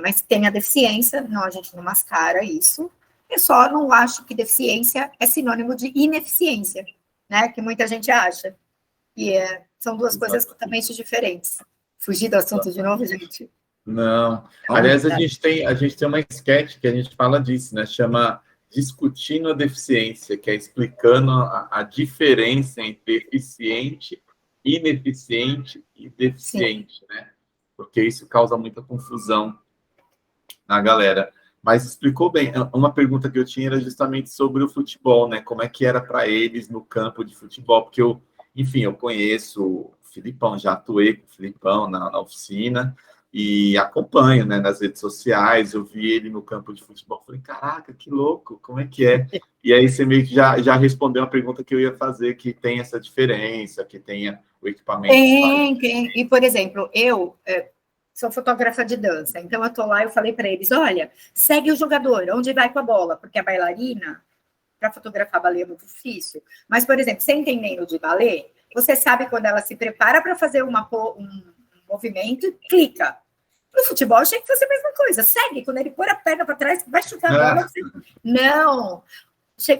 Mas tem a deficiência, não, a gente não mascara isso, eu só não acho que deficiência é sinônimo de ineficiência, né, que muita gente acha, e são duas coisas totalmente diferentes. Fugir do assunto de novo, gente? Não. Aliás, a gente tem uma sketch que a gente fala disso, né? Chama Discutindo a Deficiência, que é explicando a diferença entre eficiente, ineficiente e deficiente, né? Porque isso causa muita confusão na galera. Mas explicou bem. Uma pergunta que eu tinha era justamente sobre o futebol, né? Como é que era para eles no campo de futebol? Porque eu conheço o Filipão, já atuei com o Filipão na oficina e acompanho, né, nas redes sociais. Eu vi ele no campo de futebol. Falei, caraca, que louco, como é que é? E aí você meio que já respondeu uma pergunta que eu ia fazer, que tem essa diferença, que tenha o equipamento. Tem. E, por exemplo, eu sou fotógrafa de dança, então eu tô lá e eu falei para eles, olha, segue o jogador, onde vai com a bola, porque a bailarina, para fotografar balé é muito difícil. Mas, por exemplo, você entendendo de balé, você sabe quando ela se prepara para fazer um movimento, clica. No futebol, tinha que fazer a mesma coisa. Segue, quando ele pôr a perna para trás, vai chutar a bola. Você... Não.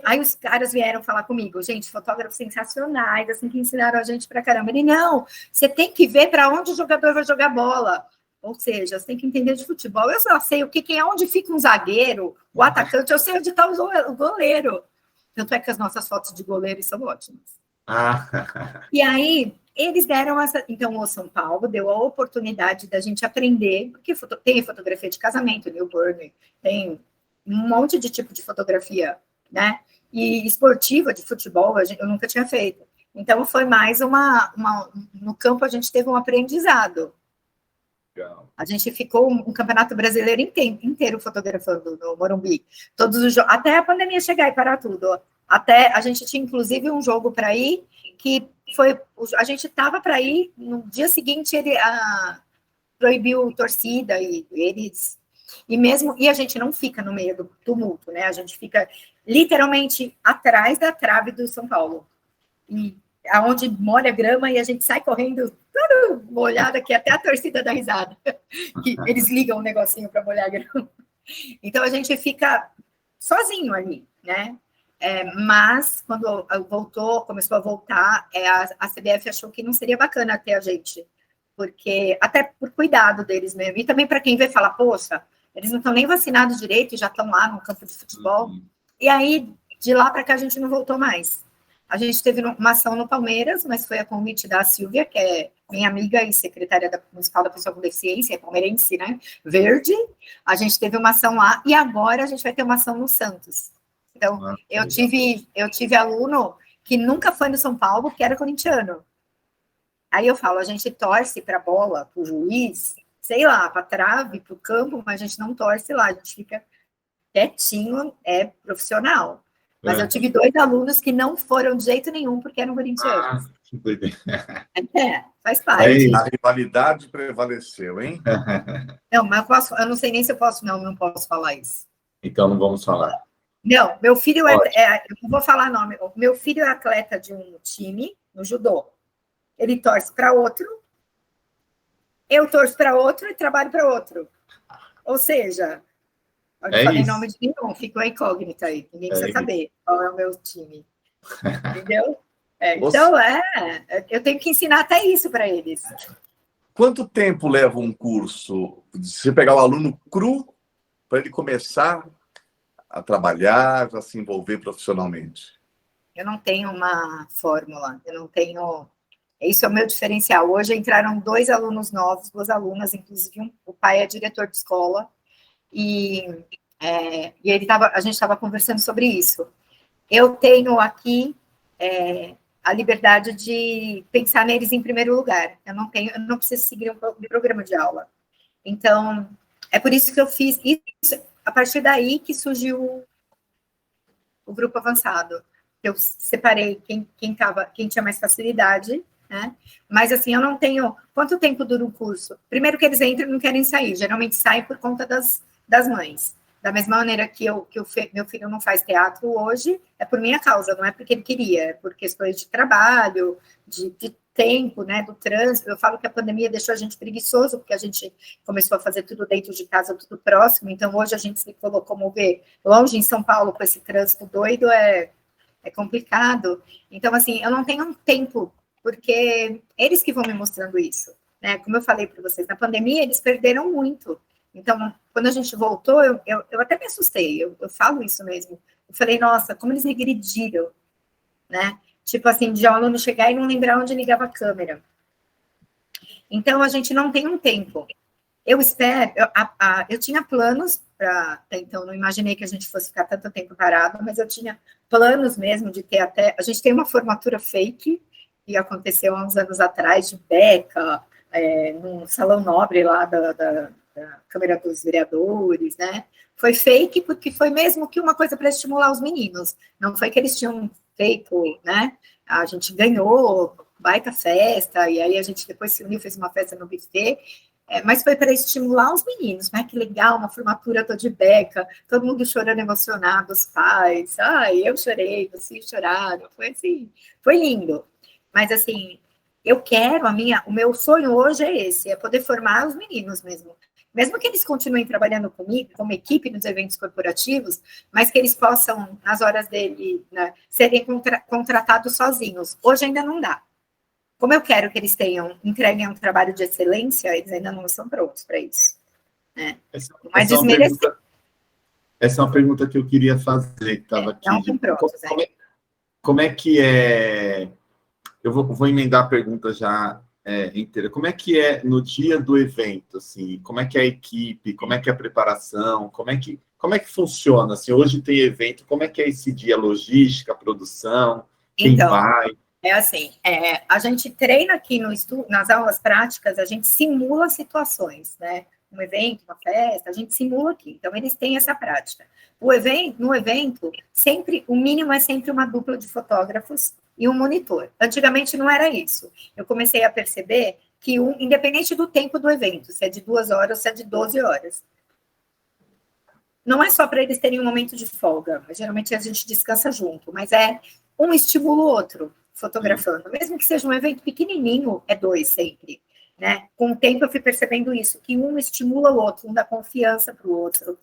Aí os caras vieram falar comigo, gente, fotógrafos sensacionais, assim, que ensinaram a gente pra caramba. Ele, não, você tem que ver para onde o jogador vai jogar bola. Ou seja, você tem que entender de futebol. Eu só sei onde fica um zagueiro, o atacante, eu sei onde está o goleiro. Tanto é que as nossas fotos de goleiro são ótimas. E aí, eles deram essa... Então, o São Paulo deu a oportunidade da gente aprender, porque tem fotografia de casamento, newborn, tem um monte de tipo de fotografia, né? E esportiva, de futebol, eu nunca tinha feito. Então, foi mais no campo, a gente teve um aprendizado. A gente ficou um campeonato brasileiro inteiro fotografando no Morumbi. Todos os jogos, até a pandemia chegar e parar tudo. Até a gente tinha, inclusive, um jogo para ir, que foi... A gente estava para ir, no dia seguinte ele proibiu torcida e eles... E a gente não fica no meio do tumulto, né? A gente fica literalmente atrás da trave do São Paulo. E aonde molha grama e a gente sai correndo, toda molhada, que até a torcida dá risada. Que eles ligam um negocinho para molhar a grama. Então a gente fica sozinho ali, né? Mas quando começou a voltar, a CBF achou que não seria bacana ter a gente, porque até por cuidado deles mesmo, e também para quem vê falar, poxa, eles não estão nem vacinados direito e já estão lá no campo de futebol. E aí, de lá para cá, a gente não voltou mais. A gente teve uma ação no Palmeiras, mas foi a convite da Silvia, que é minha amiga e secretária municipal da pessoa com deficiência, é palmeirense, né? Verde. A gente teve uma ação lá e agora a gente vai ter uma ação no Santos. Então, eu tive aluno que nunca foi no São Paulo, que era corintiano. Aí eu falo, a gente torce para a bola, para o juiz, sei lá, para a trave, para o campo, mas a gente não torce lá, a gente fica quietinho, é profissional. Mas eu tive 2 alunos que não foram de jeito nenhum porque eram corintianos. Que doideira. Faz parte. A rivalidade prevaleceu, hein? Não, mas eu não sei nem se eu posso, não posso falar isso. Então não vamos falar. Não, meu filho eu não vou falar nome. Meu filho é atleta de um time no judô. Ele torce para outro, eu torço para outro e trabalho para outro. Ou seja, eu não falei nome de nenhum, ficou incógnita aí. Ninguém precisa saber qual é o meu time. Entendeu? Então, eu tenho que ensinar até isso para eles. Quanto tempo leva um curso? Você pegar o aluno cru para ele começar a trabalhar, a se envolver profissionalmente? Eu não tenho uma fórmula, eu não tenho... Isso é o meu diferencial. Hoje entraram 2 alunos novos, 2 alunas, inclusive o pai é diretor de escola, e a gente estava conversando sobre isso. Eu tenho aqui a liberdade de pensar neles em primeiro lugar. Eu não preciso seguir um programa de aula. Então, é por isso que eu fiz isso. A partir daí que surgiu o grupo avançado. Eu separei quem tinha mais facilidade, né? Mas, assim, eu não tenho... Quanto tempo dura um curso? Primeiro que eles entram e não querem sair. Geralmente saem por conta das mães. Da mesma maneira que meu filho não faz teatro hoje, é por minha causa, não é porque ele queria, é por questões de trabalho, de tempo, né, do trânsito. Eu falo que a pandemia deixou a gente preguiçoso, porque a gente começou a fazer tudo dentro de casa, tudo próximo. Então, hoje a gente se colocou mover longe em São Paulo com esse trânsito doido, é complicado. Então, assim, eu não tenho um tempo, porque eles que vão me mostrando isso. né? Como eu falei para vocês, na pandemia eles perderam muito. Então, quando a gente voltou, eu até me assustei, eu falo isso mesmo. Eu falei, nossa, como eles regrediram, né? Tipo assim, de aluno chegar e não lembrar onde ligava a câmera. Então, a gente não tem um tempo. Eu espero, eu tinha planos para, então, não imaginei que a gente fosse ficar tanto tempo parado, mas eu tinha planos mesmo de ter até, a gente tem uma formatura fake, que aconteceu há uns anos atrás, de beca, num salão nobre lá da Câmara dos Vereadores, né? Foi fake porque foi mesmo que uma coisa para estimular os meninos, não foi que eles tinham feito, né? A gente ganhou, baita festa, e aí a gente depois se uniu, fez uma festa no buffet, mas foi para estimular os meninos, né? Que legal, uma formatura toda de beca, todo mundo chorando emocionado, os pais, ai, eu chorei, vocês choraram, foi assim, foi lindo. Mas assim, eu quero, o meu sonho hoje é esse, é poder formar os meninos mesmo que eles continuem trabalhando comigo, como equipe nos eventos corporativos, mas que eles possam, nas horas dele, né, serem contratados sozinhos. Hoje ainda não dá. Como eu quero que eles entreguem um trabalho de excelência, eles ainda não estão prontos para isso. Né? Mas essa é uma pergunta que eu queria fazer, que estava aqui. Não estão prontos, como é que é... Eu vou emendar a pergunta já inteira. Como é que é no dia do evento? Assim, como é que é a equipe? Como é que é a preparação? Como é que funciona? Assim, hoje tem evento, como é que é esse dia? Logística, produção? Quem vai? É assim, a gente treina aqui nas aulas práticas, a gente simula situações, né? Um evento, uma festa, a gente simula aqui. Então, eles têm essa prática. No evento, sempre, o mínimo é sempre uma dupla de fotógrafos e um monitor. Antigamente não era isso. Eu comecei a perceber que, independente do tempo do evento, se é de 2 horas ou se é de 12 horas, não é só para eles terem um momento de folga, mas geralmente a gente descansa junto, mas um estimula o outro fotografando, mesmo que seja um evento pequenininho, é 2 sempre, né? Com o tempo eu fui percebendo isso, que um estimula o outro, um dá confiança para o outro.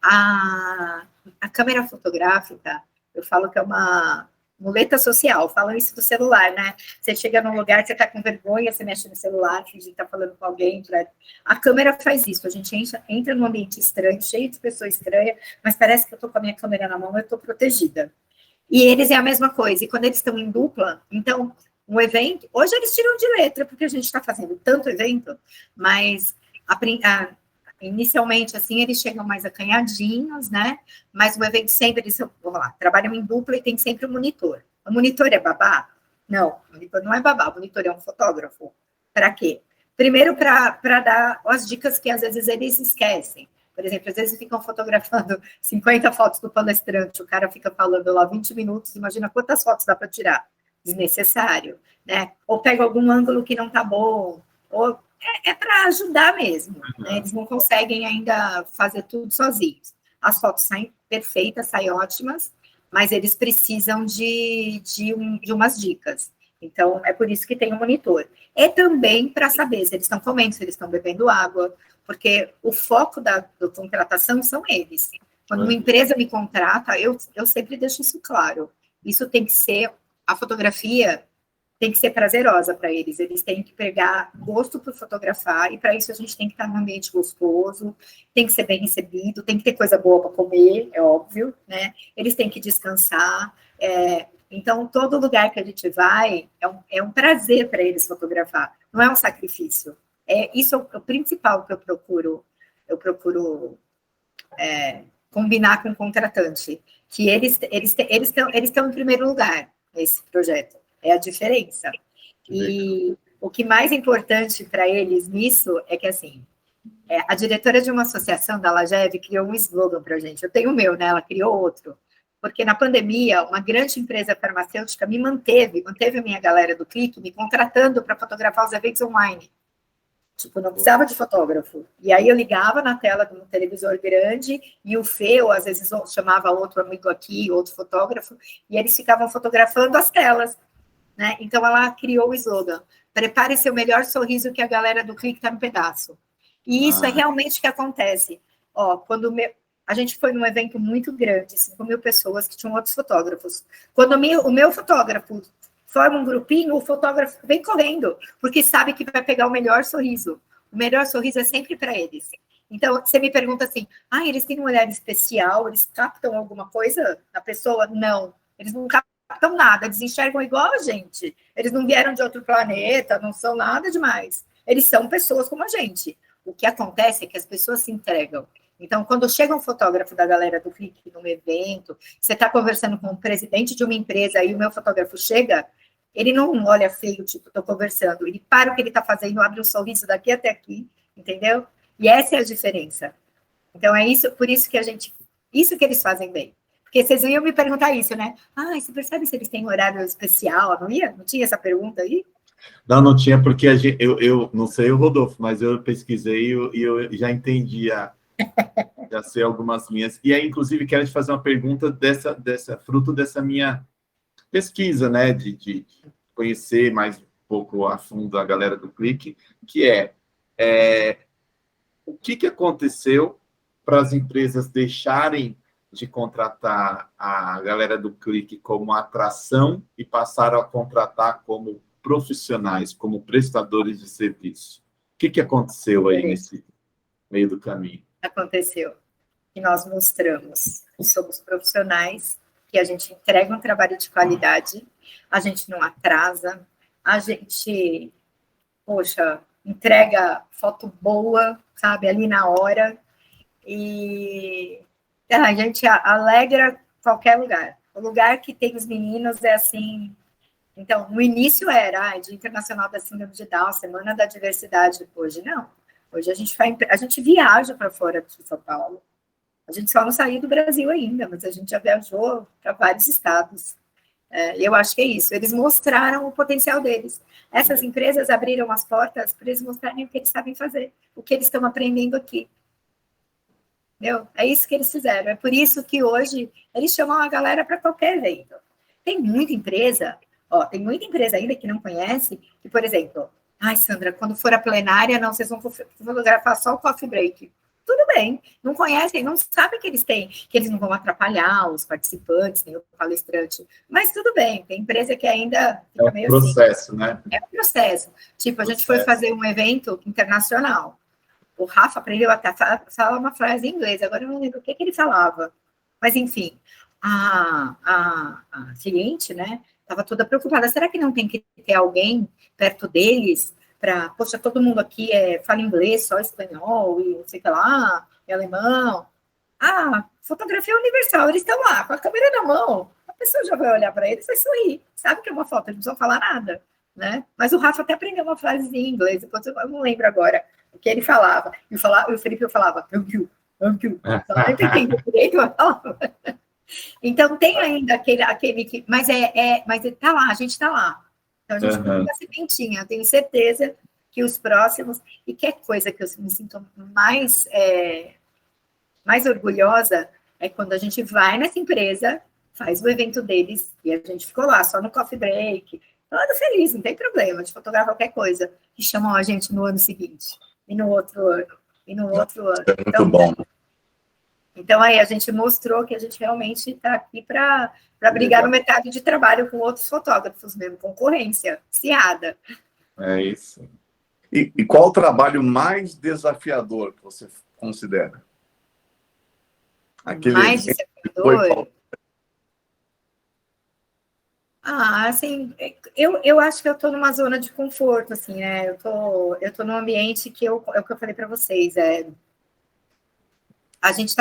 A câmera fotográfica, eu falo que é uma muleta social, falam isso do celular, né? Você chega num lugar, você tá com vergonha, você mexe no celular, finge que tá falando com alguém. A câmera faz isso, a gente entra num ambiente estranho, cheio de pessoas estranhas, mas parece que eu tô com a minha câmera na mão, eu tô protegida. E eles é a mesma coisa, e quando eles estão em dupla, então, um evento, hoje eles tiram de letra, porque a gente está fazendo tanto evento, mas inicialmente, assim, eles chegam mais acanhadinhos, né? Mas o evento sempre, eles, vamos lá, trabalham em dupla e tem sempre um monitor. O monitor é babá? Não, o monitor não é babá, o monitor é um fotógrafo. Para quê? Primeiro, para dar as dicas que às vezes eles esquecem. Por exemplo, às vezes ficam fotografando 50 fotos do palestrante, o cara fica falando lá 20 minutos, imagina quantas fotos dá para tirar. Desnecessário, né? Ou pega algum ângulo que não tá bom, ou para ajudar mesmo, né? Eles não conseguem ainda fazer tudo sozinhos. As fotos saem perfeitas, saem ótimas, mas eles precisam de umas dicas. Então, é por isso que tem um monitor. E também para saber se eles estão comendo, se eles estão bebendo água, porque o foco da contratação são eles. Quando uma empresa me contrata, eu sempre deixo isso claro. Isso tem que ser, a fotografia tem que ser prazerosa para eles. Eles têm que pegar gosto por fotografar, e para isso a gente tem que estar num ambiente gostoso, tem que ser bem recebido, tem que ter coisa boa para comer, é óbvio, né? Eles têm que descansar. Então, todo lugar que a gente vai, é um prazer para eles fotografar, não é um sacrifício. Isso é o principal que eu procuro combinar com o contratante, que eles estão em primeiro lugar nesse projeto, é a diferença. E o que mais importante para eles nisso é que, assim, a diretora de uma associação da Lagev criou um slogan para a gente, eu tenho o meu, né, ela criou outro, porque na pandemia, uma grande empresa farmacêutica manteve a minha galera do Clique me contratando para fotografar os eventos online. Tipo, não precisava de fotógrafo. E aí eu ligava na tela de um televisor grande e o Fê, ou às vezes chamava outro amigo aqui, outro fotógrafo, e eles ficavam fotografando as telas, né? Então ela criou o slogan: prepare seu melhor sorriso que a galera do Clique está no pedaço. E isso é realmente o que acontece. Quando a gente foi num evento muito grande, 5.000 pessoas que tinham outros fotógrafos. Quando o meu fotógrafo forma um grupinho, o fotógrafo vem correndo, porque sabe que vai pegar o melhor sorriso. O melhor sorriso é sempre para eles. Então, você me pergunta assim, eles têm um olhar especial, eles captam alguma coisa na pessoa? Não, eles não captam nada, eles enxergam igual a gente. Eles não vieram de outro planeta, não são nada demais. Eles são pessoas como a gente. O que acontece é que as pessoas se entregam. Então, quando chega um fotógrafo da galera do Clique num evento, você está conversando com o presidente de uma empresa e o meu fotógrafo chega, ele não olha feio, tipo, estou conversando. Ele para o que ele está fazendo, abre um sorriso daqui até aqui, entendeu? E essa é a diferença. Então, é isso, por isso que isso que eles fazem bem. Porque vocês iam me perguntar isso, né? Você percebe se eles têm horário especial? Não ia? Não tinha essa pergunta aí? Não tinha, porque eu não sei o Rodolfo, mas eu pesquisei e eu já entendi, já sei algumas minhas. E aí, inclusive, quero te fazer uma pergunta fruto dessa minha pesquisa, né? De conhecer mais um pouco a fundo a galera do Clique, que o que aconteceu para as empresas deixarem de contratar a galera do Clique como atração e passaram a contratar como profissionais, como prestadores de serviço? O que aconteceu aí nesse meio do caminho? Aconteceu que nós mostramos que somos profissionais, que a gente entrega um trabalho de qualidade, a gente não atrasa, a gente, entrega foto boa, sabe, ali na hora, e a gente alegra qualquer lugar. O lugar que tem os meninos é assim. Então, no início era Dia Internacional da Síndrome de Down, Semana da Diversidade. Hoje não. Hoje a gente viaja para fora de São Paulo. A gente só não saiu do Brasil ainda, mas a gente já viajou para vários estados. Eu acho que é isso. Eles mostraram o potencial deles. Essas empresas abriram as portas para eles mostrarem o que eles sabem fazer, o que eles estão aprendendo aqui. Entendeu? É isso que eles fizeram. É por isso que hoje eles chamam a galera para qualquer evento. Tem muita empresa ainda que não conhece, que, por exemplo, Sandra, quando for a plenária, não, vocês vão fotografar só o coffee break. Tudo bem, não conhecem, não sabem que eles têm, que eles não vão atrapalhar os participantes, nem o palestrante, mas tudo bem, tem empresa que ainda fica meio processo, assim. Né? É um processo. Tipo, a gente foi fazer um evento internacional. O Rafa aprendeu até falar uma frase em inglês, agora eu não lembro o que ele falava. Mas, enfim, a cliente, né, estava toda preocupada. Será que não tem que ter alguém perto deles para, todo mundo aqui fala inglês, só espanhol, e não sei o que lá, e alemão. Fotografia universal, eles estão lá, com a câmera na mão. A pessoa já vai olhar para eles e vai sorrir. Sabe que é uma foto, eles não precisam falar nada, né? Mas o Rafa até aprendeu uma frase em inglês, depois eu não lembro agora o que ele falava. E o Felipe falava, thank you. Eu não entendi direito, eu falava. Então, tem ainda aquele que... Mas tá lá, a gente está lá. Então, a gente tem uma sementinha. Eu tenho certeza que os próximos... E que coisa que eu me sinto mais orgulhosa é quando a gente vai nessa empresa, faz o evento deles, e a gente ficou lá, só no coffee break, todo feliz, não tem problema, de fotografar qualquer coisa, e chamam a gente no ano seguinte, e no outro ano, e no outro ano. É muito bom. Então, aí a gente mostrou que a gente realmente está aqui para brigar no mercado de trabalho com outros fotógrafos mesmo, concorrência, acirrada. É isso. E qual o trabalho mais desafiador que você considera? Aquele mais desafiador? Assim, eu acho que eu estou numa zona de conforto, assim, né? Eu tô num ambiente que é o que eu falei para vocês, a gente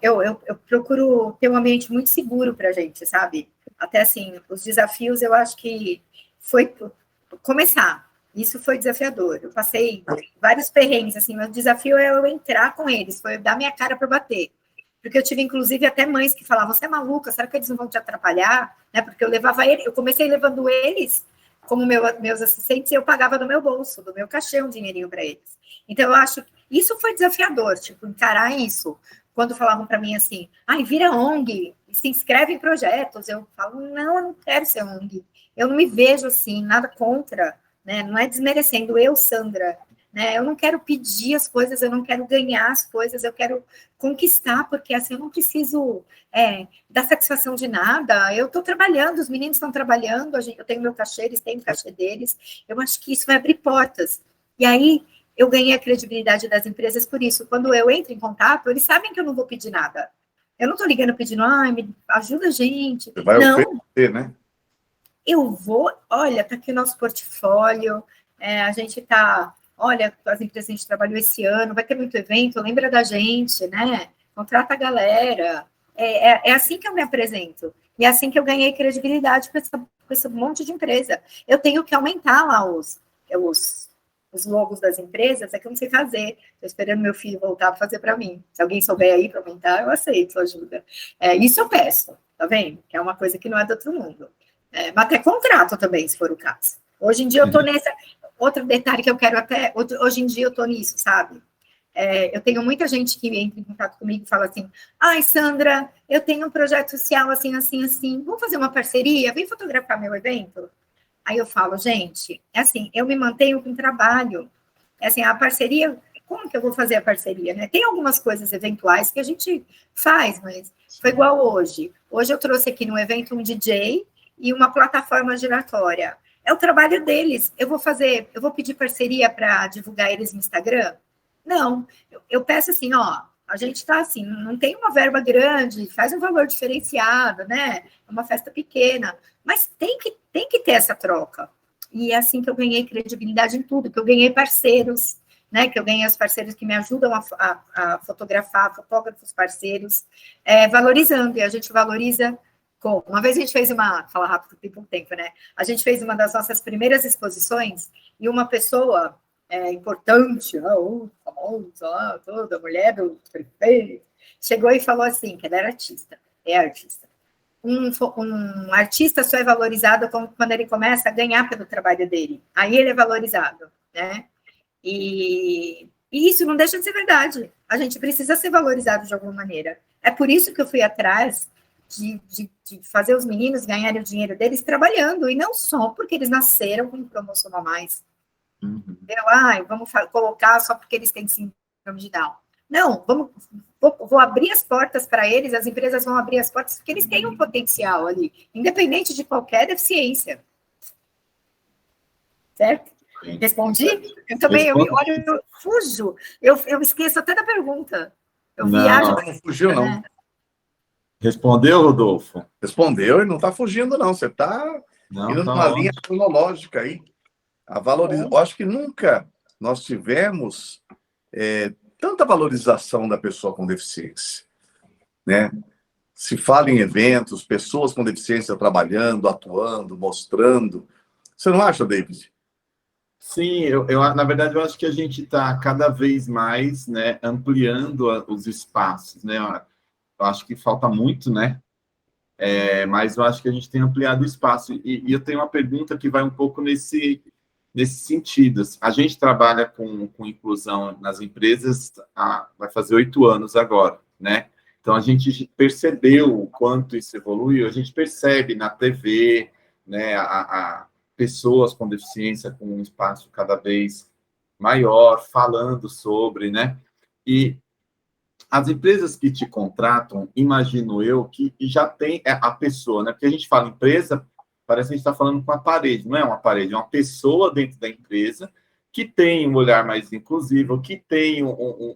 eu procuro ter um ambiente muito seguro para a gente, sabe? Até assim, os desafios, eu acho que foi começar. Isso foi desafiador. Eu passei vários perrengues, assim, meu desafio é eu entrar com eles, foi dar minha cara para bater. Porque eu tive, inclusive, até mães que falavam, você é maluca, será que eles não vão te atrapalhar? Né? Porque eu levava eles, eu comecei levando eles como meus assistentes e eu pagava do meu bolso, do meu cachê, um dinheirinho para eles. Então, eu acho que isso foi desafiador, tipo, encarar isso. Quando falavam para mim assim, vira ONG, se inscreve em projetos, eu falo, não, eu não quero ser ONG. Eu não me vejo assim, nada contra, né? Não é desmerecendo eu, Sandra, né? Eu não quero pedir as coisas, eu não quero ganhar as coisas, eu quero conquistar, porque assim, eu não preciso dar satisfação de nada. Eu estou trabalhando, os meninos estão trabalhando, eu tenho meu cachê, eles têm o cachê deles. Eu acho que isso vai abrir portas. E aí, eu ganhei a credibilidade das empresas por isso. Quando eu entro em contato, eles sabem que eu não vou pedir nada. Eu não estou ligando pedindo, me ajuda a gente. Você vai não, oferecer, né? eu vou, olha, está aqui o nosso portfólio, a gente está, olha, as empresas que a gente trabalhou esse ano, vai ter muito evento, lembra da gente, né? Contrata a galera. É assim que eu me apresento. E é assim que eu ganhei credibilidade com esse monte de empresa. Eu tenho que aumentar lá os logos das empresas, é que eu não sei fazer. Estou esperando meu filho voltar para fazer para mim. Se alguém souber aí para aumentar, eu aceito ajuda. Isso eu peço, tá vendo? Que é uma coisa que não é do outro mundo. Mas até contrato também, se for o caso. Hoje em dia eu estou nessa... Outro detalhe que eu quero até... Hoje em dia eu estou nisso, sabe? Eu tenho muita gente que entra em contato comigo e fala assim, ai, Sandra, eu tenho um projeto social assim, assim, assim, vamos fazer uma parceria? Vem fotografar meu evento? Aí eu falo, gente, assim, eu me mantenho com trabalho. Assim, a parceria, como que eu vou fazer a parceria, né? Tem algumas coisas eventuais que a gente faz, mas foi igual hoje. Hoje eu trouxe aqui no evento um DJ e uma plataforma giratória. É o trabalho deles. Eu vou pedir parceria para divulgar eles no Instagram? Não. Eu peço assim, a gente está assim, não tem uma verba grande, faz um valor diferenciado, né? É uma festa pequena, mas tem que ter essa troca. E é assim que eu ganhei credibilidade em tudo, que eu ganhei parceiros, né? Que eu ganhei os parceiros que me ajudam a fotografar, fotógrafos parceiros, valorizando, e a gente valoriza. Uma vez a gente fez fala rápido, tem pouco tempo, né? A gente fez uma das nossas primeiras exposições e uma pessoa importante, famosa, toda mulher do prefeito, chegou e falou assim, que ela era artista, é artista. Um artista só é valorizado quando ele começa a ganhar pelo trabalho dele. Aí ele é valorizado, né? E isso não deixa de ser verdade. A gente precisa ser valorizado de alguma maneira. É por isso que eu fui atrás de fazer os meninos ganharem o dinheiro deles trabalhando, e não só porque eles nasceram com cromossomo a mais. Vamos colocar só porque eles têm síndrome de Down. Não, vou abrir as portas para eles, as empresas vão abrir as portas porque eles têm um potencial ali, independente de qualquer deficiência. Certo? Respondi? Eu também, eu fujo, eu esqueço até da pergunta. Eu viajo. Não fugiu, não. Né? Respondeu, Rodolfo? Respondeu e não está fugindo, não. Você está indo numa linha cronológica aí. Eu acho que nunca nós tivemos tanta valorização da pessoa com deficiência, né? Se fala em eventos, pessoas com deficiência trabalhando, atuando, mostrando. Você não acha, David? Sim, na verdade, eu acho que a gente está cada vez mais, né, ampliando os espaços, né? Eu acho que falta muito, né? Mas eu acho que a gente tem ampliado o espaço. E eu tenho uma pergunta que vai um pouco nesse sentido. A gente trabalha com inclusão nas empresas vai fazer 8 anos agora, né? Então, a gente percebeu o quanto isso evoluiu, a gente percebe na TV, né, a pessoas com deficiência com um espaço cada vez maior, falando sobre, né? E as empresas que te contratam, imagino eu, que já tem a pessoa, né? Porque a gente fala empresa, parece que a gente está falando com uma parede, não é uma parede, é uma pessoa dentro da empresa que tem um olhar mais inclusivo, que tem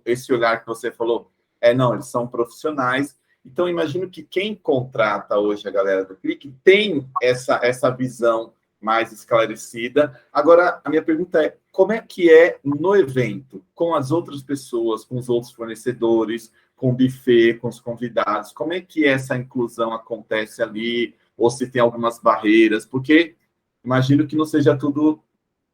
esse olhar que você falou, não, eles são profissionais. Então, imagino que quem contrata hoje a galera do Clique tem essa visão mais esclarecida. Agora, a minha pergunta é, como é que é no evento, com as outras pessoas, com os outros fornecedores, com o buffet, com os convidados, como é que essa inclusão acontece ali, ou se tem algumas barreiras, porque imagino que não seja tudo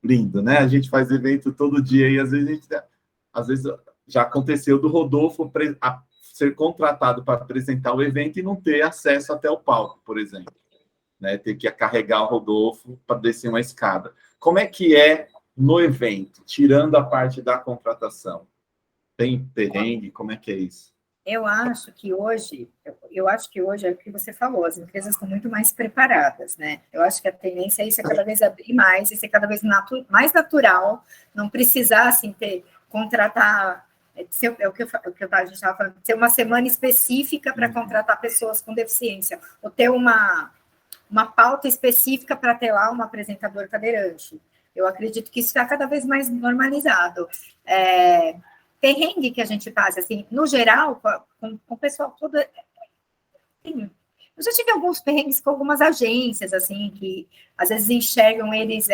lindo, né? A gente faz evento todo dia e às vezes já aconteceu do Rodolfo ser contratado para apresentar o evento e não ter acesso até o palco, por exemplo. Né, ter que carregar o Rodolfo para descer uma escada. Como é que é no evento, tirando a parte da contratação? Tem perrengue? Como é que é isso? Eu acho que hoje é o que você falou, as empresas estão muito mais preparadas, né? Eu acho que a tendência é isso, é cada vez abrir mais, e ser cada vez mais natural, não precisar, assim, contratar, é o que a gente estava falando, ter uma semana específica para contratar pessoas com deficiência, ou ter uma pauta específica para ter lá um apresentador cadeirante. Eu acredito que isso está cada vez mais normalizado. Perrengue que a gente passa, assim, no geral, com o pessoal todo. Assim, eu já tive alguns perrengues com algumas agências, assim, que às vezes enxergam eles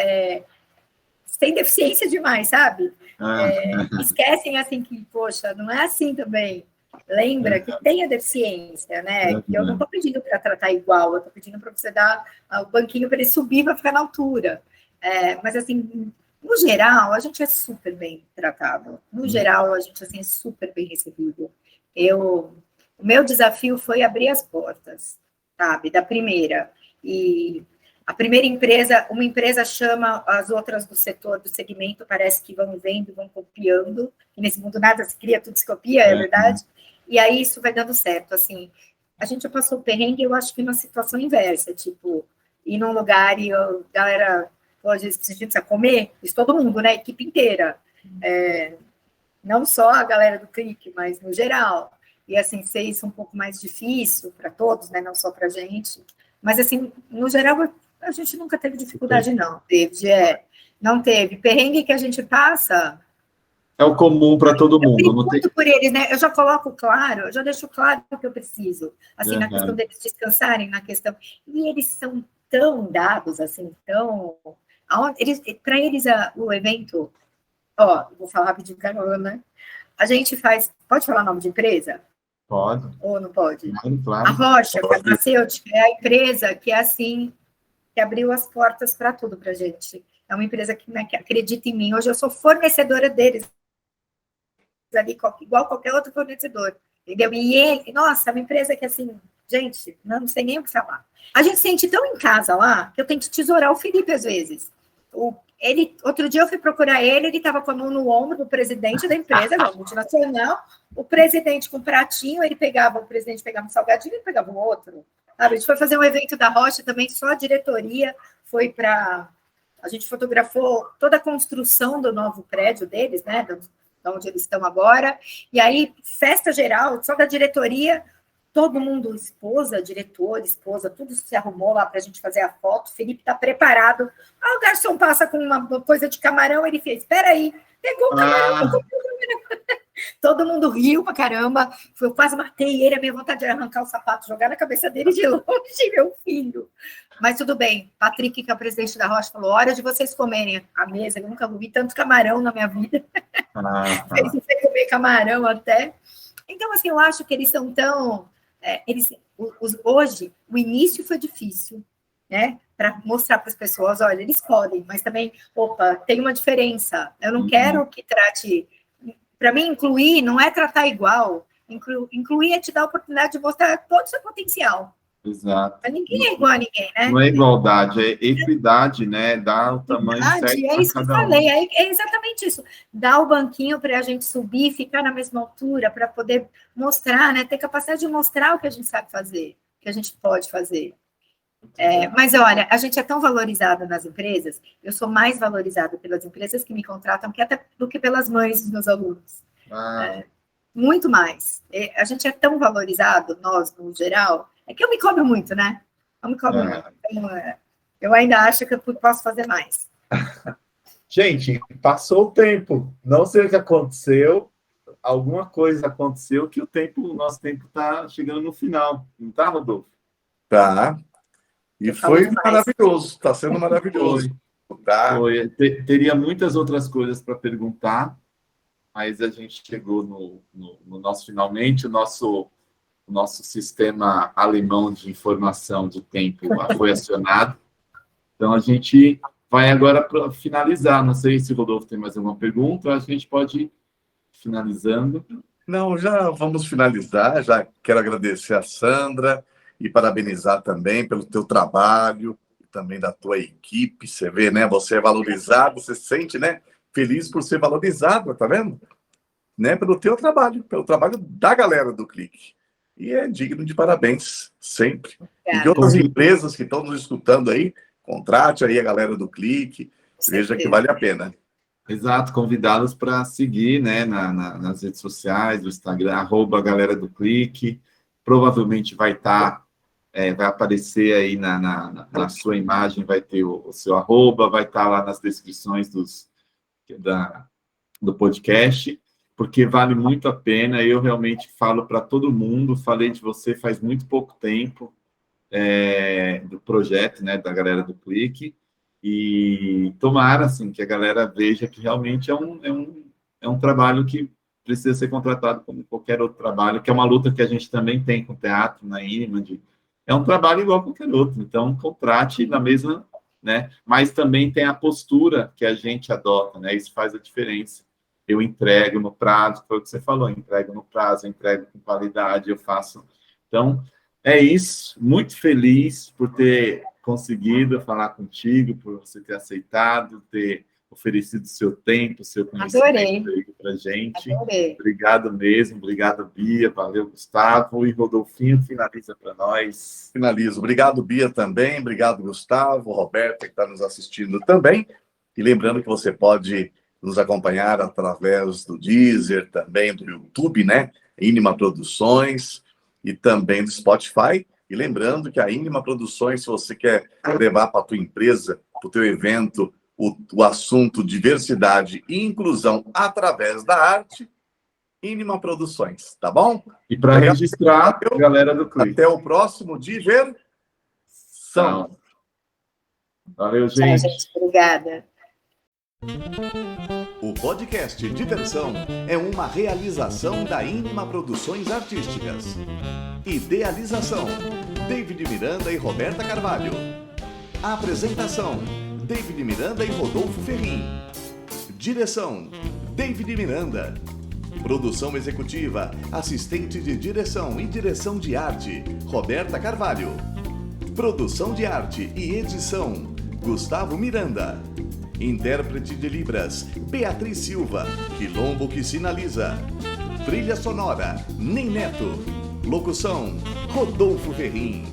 sem deficiência demais, sabe? Esquecem, assim, que, poxa, não é assim também. Lembra que tem a deficiência, né? Que eu não estou pedindo para tratar igual, eu estou pedindo para você dar o banquinho para ele subir para ficar na altura. Mas, assim, no geral, a gente é super bem tratado. No geral, a gente assim, é super bem recebido. O meu desafio foi abrir as portas, sabe, da primeira. E a primeira empresa, uma empresa chama as outras do setor, do segmento, parece que vão vendo, vão copiando. E nesse mundo nada se cria, tudo se copia, é verdade? E aí isso vai dando certo, assim. A gente já passou o perrengue, eu acho que numa situação inversa, tipo, ir num lugar e a galera... Hoje, a gente precisa comer, isso todo mundo, né? A equipe inteira. Não só a galera do clique, mas no geral. E, assim, ser isso um pouco mais difícil para todos, né? Não só para a gente. Mas, assim, no geral, a gente nunca teve dificuldade, não. Não teve. Perrengue que a gente passa... É o comum para todo mundo. Não tem... por eles, né? Eu já coloco claro, eu já deixo claro o que eu preciso. Assim, na questão deles descansarem, na questão... E eles são tão dados, assim, tão... Para eles, o evento, vou falar rapidinho para a Ana, a gente faz, pode falar nome de empresa? Pode. Ou não pode? Claro. A Rocha Farmacêutica é a empresa que, assim, que abriu as portas para tudo para a gente. É uma empresa que acredita em mim. Hoje eu sou fornecedora deles, ali, igual qualquer outro fornecedor, entendeu? E nossa, é uma empresa que, assim, gente, não sei nem o que falar. A gente se sente tão em casa lá, que eu tenho que tesourar o Felipe às vezes. Outro dia eu fui procurar ele estava com a mão no ombro do presidente da empresa, da multinacional, o presidente com um pratinho, o presidente pegava um salgadinho e pegava um outro. A gente foi fazer um evento da Rocha também, só a diretoria foi para... A gente fotografou toda a construção do novo prédio deles, né, de onde eles estão agora, e aí, festa geral, só da diretoria... Todo mundo, esposa, diretor, esposa, tudo se arrumou lá para a gente fazer a foto. O Felipe está preparado. O garçom passa com uma coisa de camarão, ele fez, espera aí, pegou o camarão, todo mundo riu pra caramba. Eu quase matei ele, a minha vontade de arrancar o sapato, jogar na cabeça dele de longe, meu filho. Mas tudo bem. Patrick, que é o presidente da Rocha, falou, hora de vocês comerem a mesa. Eu nunca vi tanto camarão na minha vida. Fez você comer camarão até. Então, assim, eu acho que eles são tão... hoje, o início foi difícil, né? Para mostrar para as pessoas, olha, eles podem, mas também, tem uma diferença. Eu não quero que trate... Para mim, incluir não é tratar igual. Incluir é te dar a oportunidade de mostrar todo o seu potencial. Exato. Mas ninguém é igual a ninguém, né? Não é igualdade, é equidade, né? Dá o tamanho certo. É isso que eu falei, é exatamente isso. Dá o banquinho para a gente subir, ficar na mesma altura, para poder mostrar, né? Ter capacidade de mostrar o que a gente sabe fazer, o que a gente pode fazer. Mas, olha, a gente é tão valorizado nas empresas, eu sou mais valorizada pelas empresas que me contratam do que pelas mães dos meus alunos. Muito mais. A gente é tão valorizado, nós, no geral, é que eu me cobro muito, né? Eu me cobro muito. Então, eu ainda acho que eu posso fazer mais. Gente, passou o tempo. Não sei o que aconteceu. Alguma coisa aconteceu que o nosso tempo está chegando no final. Não está, Rodolfo? Tá. E foi maravilhoso. Está sendo maravilhoso. Tá. Foi. Teria muitas outras coisas para perguntar, mas a gente chegou no nosso finalmente. O nosso sistema alemão de informação de tempo foi acionado. Então, a gente vai agora para finalizar. Não sei se o Rodolfo tem mais alguma pergunta, acho que a gente pode ir finalizando. Não, já vamos finalizar. Já quero agradecer a Sandra e parabenizar também pelo teu trabalho e também da tua equipe. Você vê, né? Você é valorizado, você se sente, né? Feliz por ser valorizado, tá vendo? né, pelo teu trabalho, pelo trabalho da galera do Clique. E é digno de parabéns, sempre. E que outras empresas que estão nos escutando aí, contrate aí a galera do Clique, veja que vale a pena. Exato, convidá-los para seguir, né, nas redes sociais, do Instagram, @galera do Clique. Provavelmente vai estar, vai aparecer aí na sua imagem, vai ter o seu @, vai estar lá nas descrições do podcast, porque vale muito a pena. Eu realmente falo para todo mundo, falei de você faz muito pouco tempo, do projeto, né, da galera do Clique, e tomara, assim, que a galera veja que realmente é um trabalho que precisa ser contratado como qualquer outro trabalho, que é uma luta que a gente também tem com o teatro, na Inima, é um trabalho igual a qualquer outro, então contrate na mesma, né, mas também tem a postura que a gente adota, né, isso faz a diferença. Eu entrego no prazo, foi o que você falou, entrego no prazo, entrego com qualidade, eu faço. Então, é isso, muito feliz por ter conseguido falar contigo, por você ter aceitado, ter oferecido seu tempo, seu conhecimento para a gente. Adorei. Obrigado mesmo, obrigado, Bia, valeu, Gustavo, e Rodolfinho finaliza para nós. Finalizo. Obrigado, Bia, também, obrigado, Gustavo, Roberta, que está nos assistindo também, e lembrando que você pode nos acompanhar através do Deezer, também do YouTube, né, Inima Produções, e também do Spotify. E lembrando que a Inima Produções, se você quer levar para a tua empresa, para o teu evento, o assunto diversidade e inclusão através da arte, Inima Produções, tá bom? E para registrar, a galera do Clique. Até o próximo Diversão. Valeu, gente. Tchau, gente. Obrigada. O podcast Diversão é uma realização da Inima Produções Artísticas. Idealização: David Miranda e Roberta Carvalho. Apresentação: David Miranda e Rodolfo Ferrin. Direção: David Miranda. Produção executiva, assistente de direção e direção de arte, Roberta Carvalho. Produção de arte e edição, Gustavo Miranda. Intérprete de Libras, Beatriz Silva, Quilombo que sinaliza. Trilha sonora, Ney Neto. Locução, Rodolfo Ferrin.